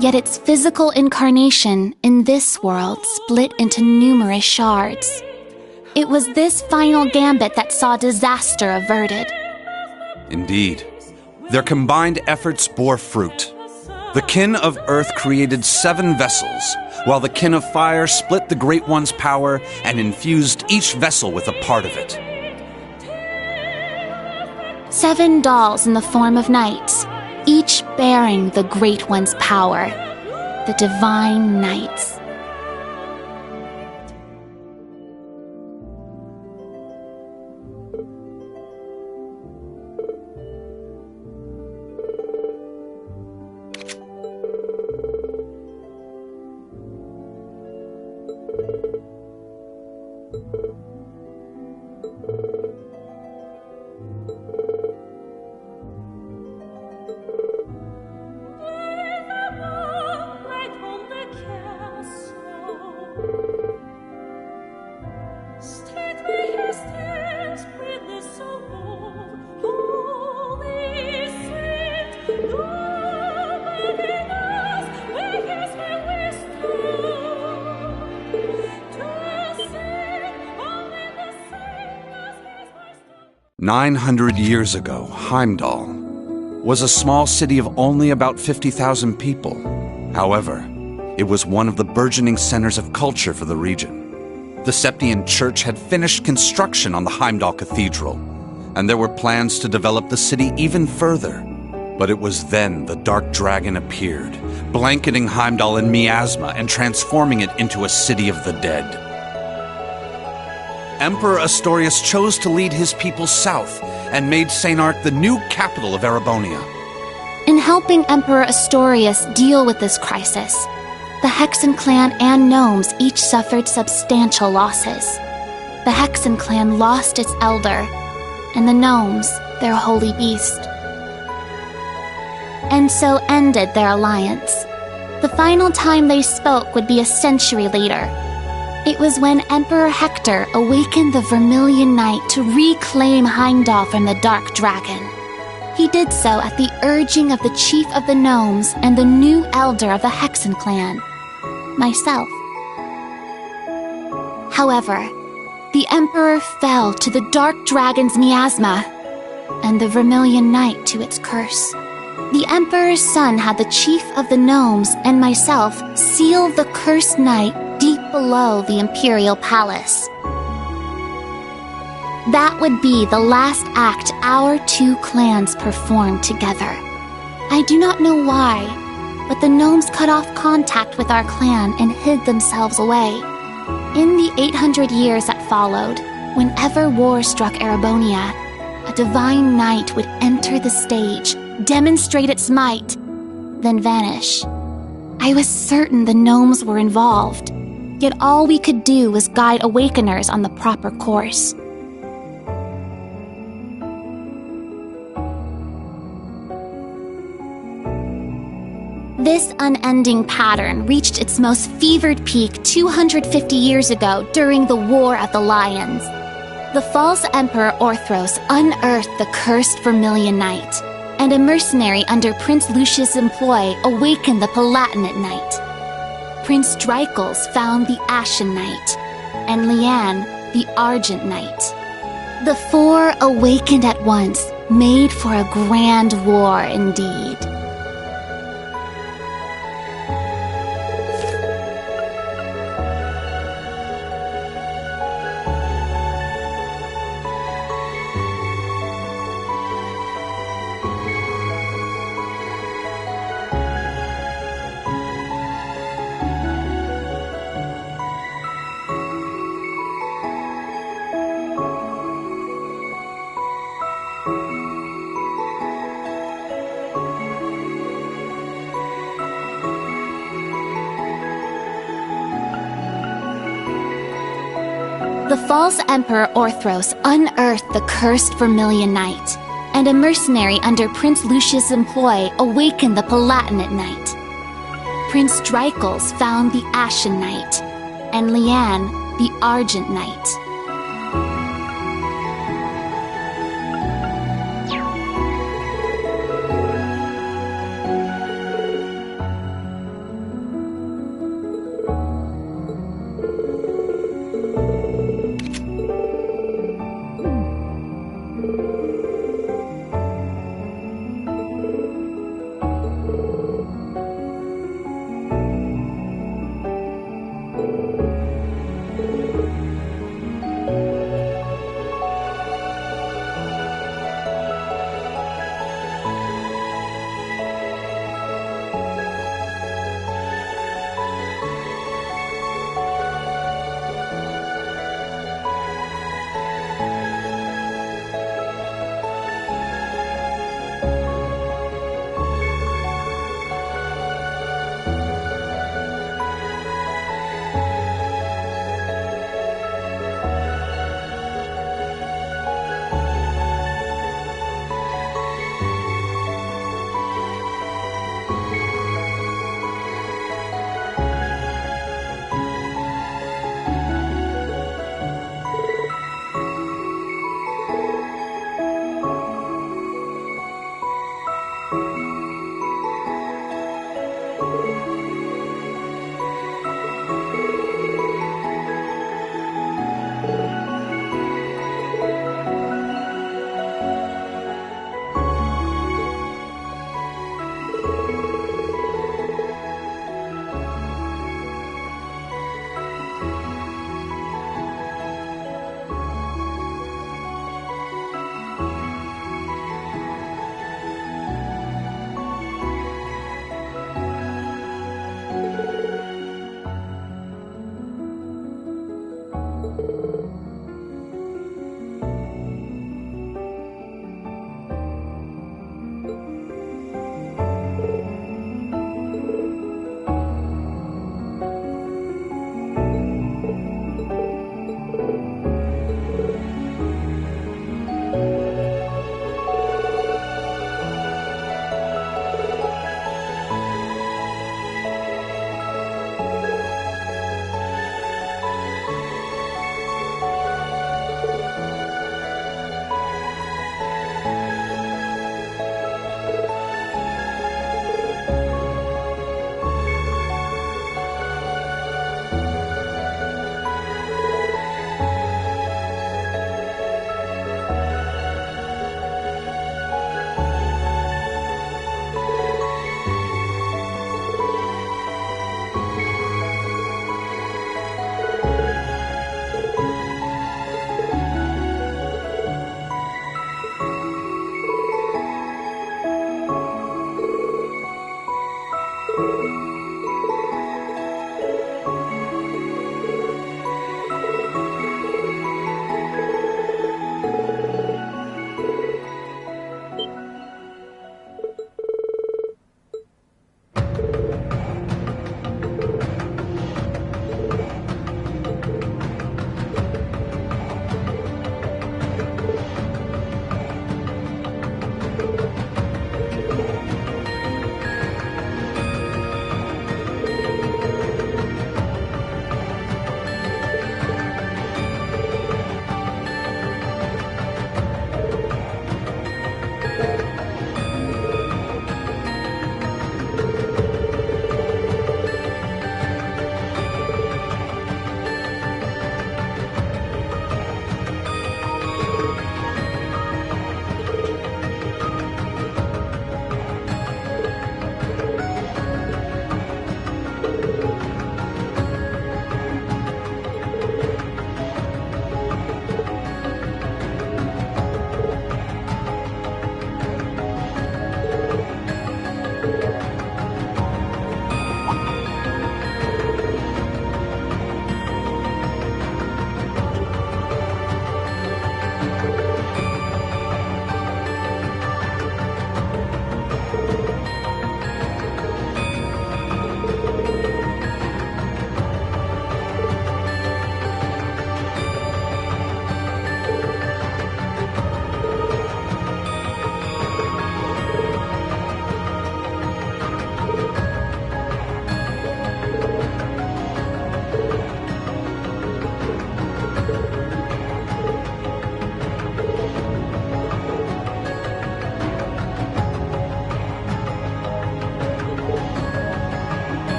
yet its physical incarnation in this world split into numerous shards. It was this final gambit that saw disaster averted. Indeed. Their combined efforts bore fruit. The kin of Earth created 7 vessels, while the kin of Fire split the Great One's power and infused each vessel with a part of it. 7 dolls in the form of knights, each bearing the Great One's power, the Divine Knights. "900 years ago, Heimdall was a small city of only about 50,000 people. However, it was one of the burgeoning centers of culture for the region. The Septian Church had finished construction on the Heimdall Cathedral, and there were plans to develop the city even further. But it was then the Dark Dragon appeared, blanketing Heimdall in miasma and transforming it into a city of the dead. Emperor Astorius chose to lead his people south and made St. Arc the new capital of Erebonia. In helping Emperor Astorius deal with this crisis, the Hexen clan and gnomes each suffered substantial losses. The Hexen clan lost its elder, and the gnomes their holy beast. And so ended their alliance. The final time they spoke would be a century later. It was when Emperor Hector awakened the Vermilion Knight to reclaim Heimdall from the Dark Dragon. He did so at the urging of the chief of the gnomes and the new elder of the Hexen clan, myself. However, the Emperor fell to the Dark Dragon's miasma, and the Vermilion Knight to its curse. The Emperor's son had the chief of the gnomes and myself seal the cursed knight deep below the Imperial Palace. That would be the last act our 2 clans performed together. I do not know why, but the gnomes cut off contact with our clan and hid themselves away. In the 800 years that followed, whenever war struck Erebonia, a divine knight would enter the stage, demonstrate its might, then vanish. I was certain the gnomes were involved, yet all we could do was guide awakeners on the proper course. This unending pattern reached its most fevered peak 250 years ago during the War of the Lions. The false Emperor Orthros unearthed the cursed Vermilion Knight, and a mercenary under Prince Lucius' employ awakened the Palatinate Knight. Prince Dreichels found the Ashen Knight, and Leanne the Argent Knight. The 4 awakened at once, made for a grand war indeed. The false Emperor Orthros unearthed the cursed Vermilion Knight, and a mercenary under Prince Lucius' employ awakened the Palatinate Knight. Prince Dreichels found the Ashen Knight, and Leanne the Argent Knight.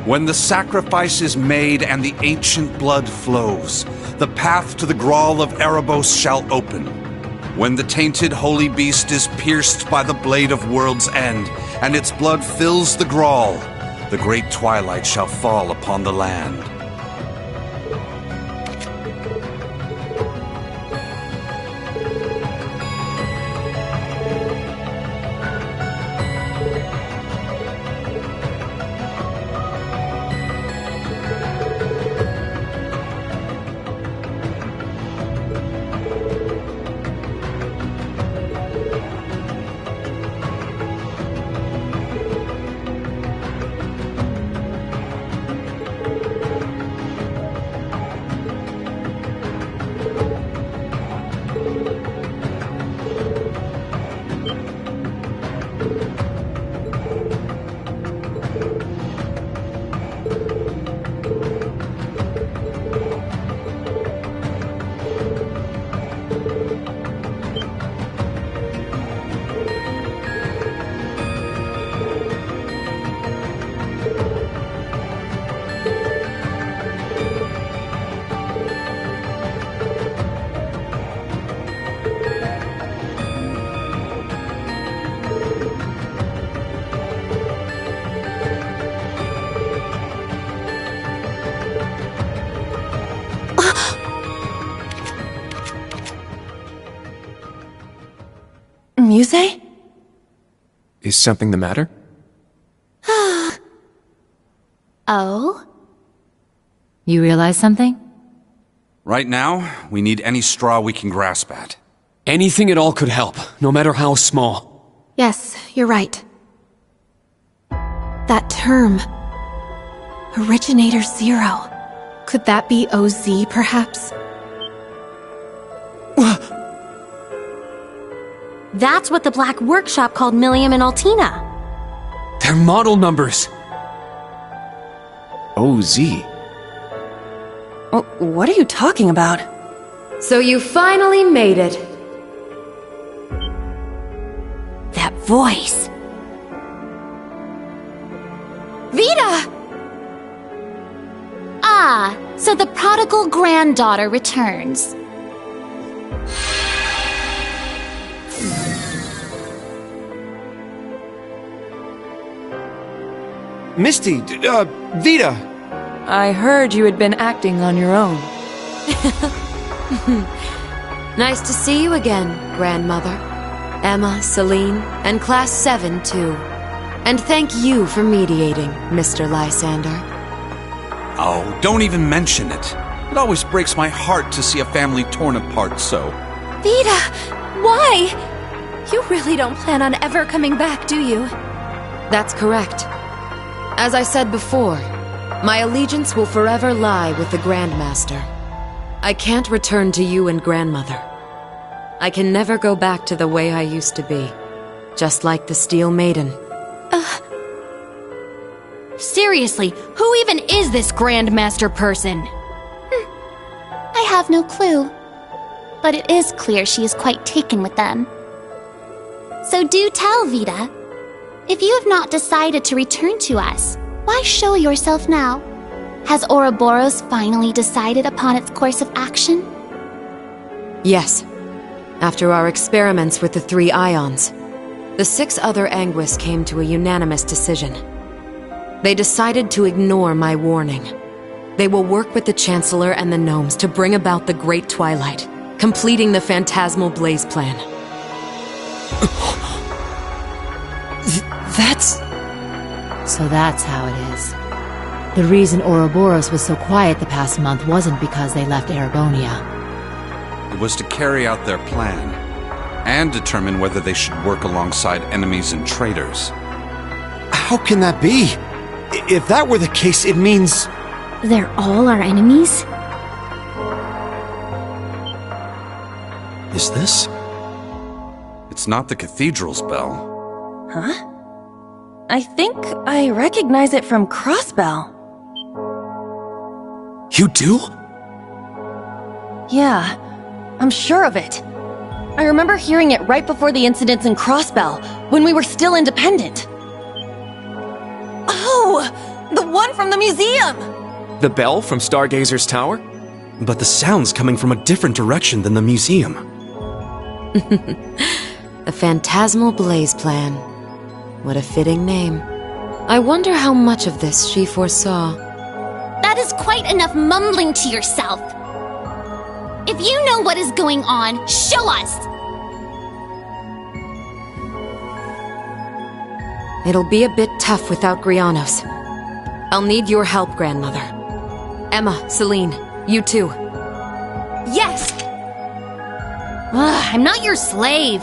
When the sacrifice is made and the ancient blood flows, the path to the Grawl of Erebos shall open. When the tainted holy beast is pierced by the blade of World's End, and its blood fills the Grawl, the great twilight shall fall upon the land. Muse? Is something the matter? Oh? You realize something? Right now, we need any straw we can grasp at. Anything at all could help, no matter how small. Yes, you're right. That term. Originator Zero. Could that be OZ, perhaps? That's what the Black Workshop called Millium and Altina. They're model numbers. OZ. What are you talking about? So you finally made it. That voice. Vita! Ah, so the prodigal granddaughter returns. Misty, Vita! I heard you had been acting on your own. Nice to see you again, Grandmother. Emma, Celine, and Class 7, too. And thank you for mediating, Mr. Lysander. Oh, don't even mention it. It always breaks my heart to see a family torn apart so. Vita! Why? You really don't plan on ever coming back, do you? That's correct. As I said before, my allegiance will forever lie with the Grandmaster. I can't return to you and Grandmother. I can never go back to the way I used to be. Just like the Steel Maiden. Seriously, who even is this Grandmaster person? I have no clue. But it is clear she is quite taken with them. So do tell, Vita. If you have not decided to return to us, why show yourself now? Has Ouroboros finally decided upon its course of action? Yes. After our experiments with the 3 ions, the 6 other Anguis came to a unanimous decision. They decided to ignore my warning. They will work with the Chancellor and the Gnomes to bring about the Great Twilight, completing the Phantasmal Blaze plan. So that's how it is. The reason Ouroboros was so quiet the past month wasn't because they left Erebonia. It was to carry out their plan, and determine whether they should work alongside enemies and traitors. How can that be? If that were the case, it means... They're all our enemies? Is this? It's not the cathedral's bell. Huh? I think I recognize it from Crossbell. You do? Yeah, I'm sure of it. I remember hearing it right before the incidents in Crossbell, when we were still independent. Oh! The one from the museum! The bell from Stargazer's tower? But the sound's coming from a different direction than the museum. The Phantasmal Blaze Plan. What a fitting name. I wonder how much of this she foresaw. That is quite enough mumbling to yourself. If you know what is going on, show us! It'll be a bit tough without Grianos. I'll need your help, Grandmother. Emma, Celine, you too. Yes! Ugh, I'm not your slave.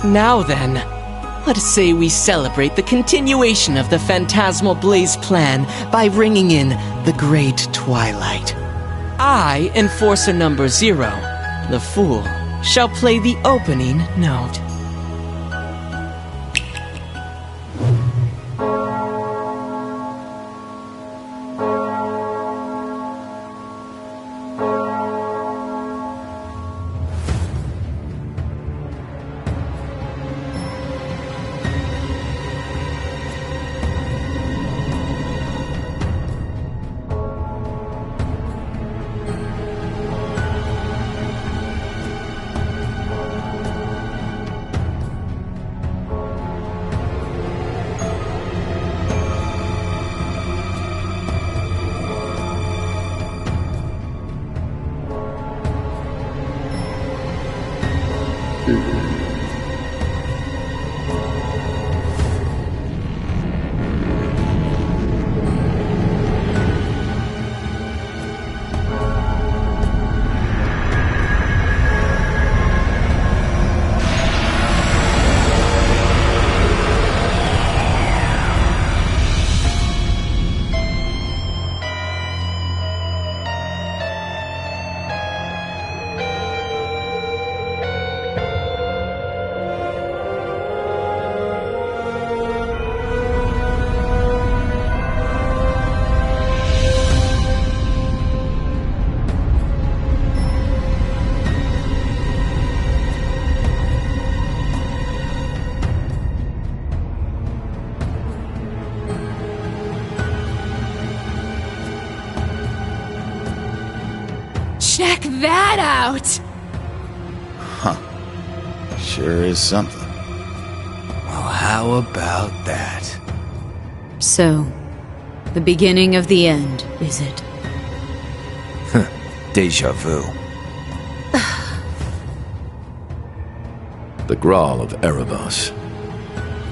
Now then, let us say we celebrate the continuation of the Phantasmal Blaze Plan by ringing in the Great Twilight. I, Enforcer Number 0, the Fool, shall play the opening note. Check that out! Huh. Sure is something. Well, how about that? So, the beginning of the end, is it? Deja vu. The Grawl of Erebos.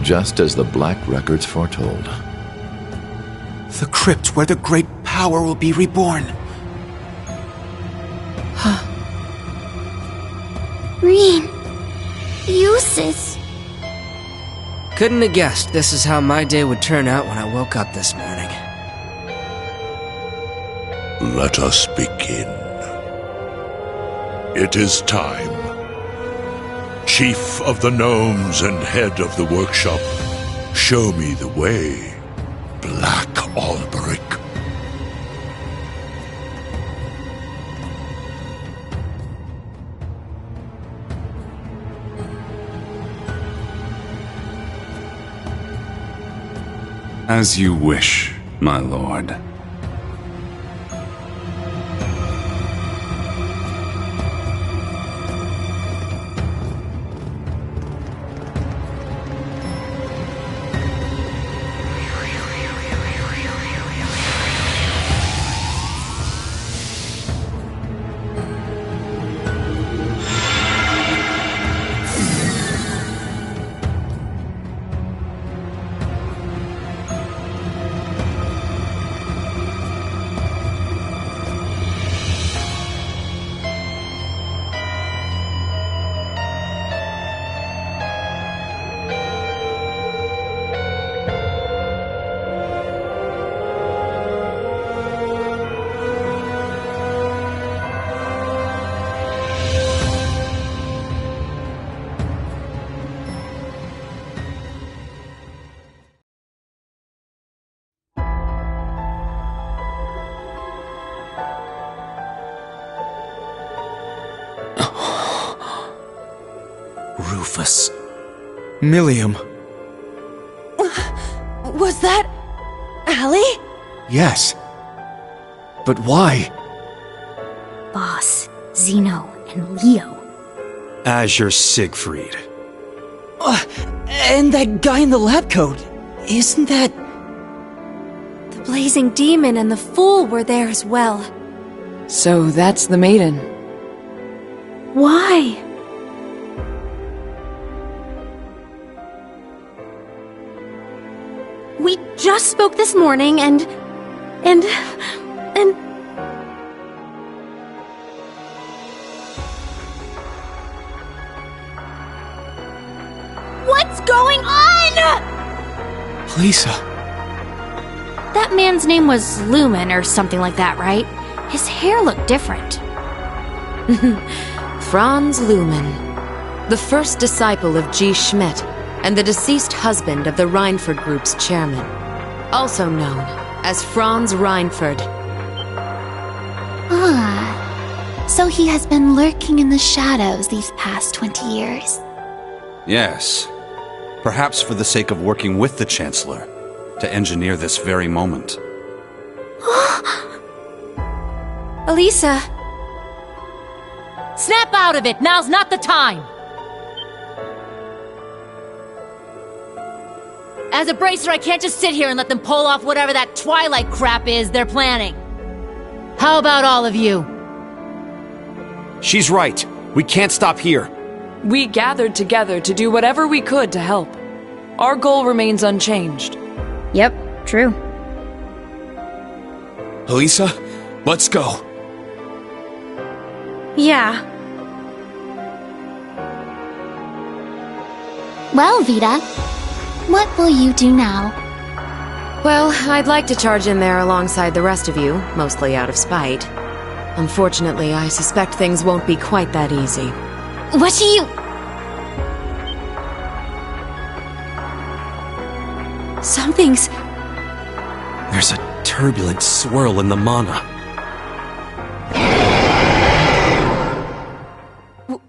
Just as the Black Records foretold. The crypt where the great power will be reborn. Reen. Uses. Couldn't have guessed this is how my day would turn out when I woke up this morning. Let us begin. It is time. Chief of the Gnomes and head of the workshop, show me the way, Black Alberic. As you wish, my lord. Rufus. Milliam. Was that... Allie? Yes. But why? Boss, Zeno, and Leo. Azure Siegfried. And that guy in the lab coat. Isn't that... The Blazing Demon and the Fool were there as well. So that's the maiden. Why? We just spoke this morning and... What's going on?! Lisa. That man's name was Lumen or something like that, right? His hair looked different. Franz Lumen, the first disciple of G. Schmidt, and the deceased husband of the Reinford Group's chairman, also known as Franz Reinford. Ah, so he has been lurking in the shadows these past 20 years. Yes. Perhaps for the sake of working with the Chancellor, to engineer this very moment. Elisa! Snap out of it! Now's not the time! As a bracer, I can't just sit here and let them pull off whatever that Twilight crap is they're planning. How about all of you? She's right. We can't stop here. We gathered together to do whatever we could to help. Our goal remains unchanged. Yep, true. Elisa, let's go. Yeah. Well, Vita, what will you do now? Well, I'd like to charge in there alongside the rest of you, mostly out of spite. Unfortunately, I suspect things won't be quite that easy. What do you... Something's... There's a turbulent swirl in the mana.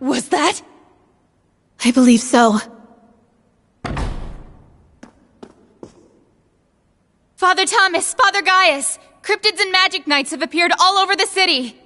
Was that? I believe so. Father Thomas, Father Gaius, cryptids and magic knights have appeared all over the city.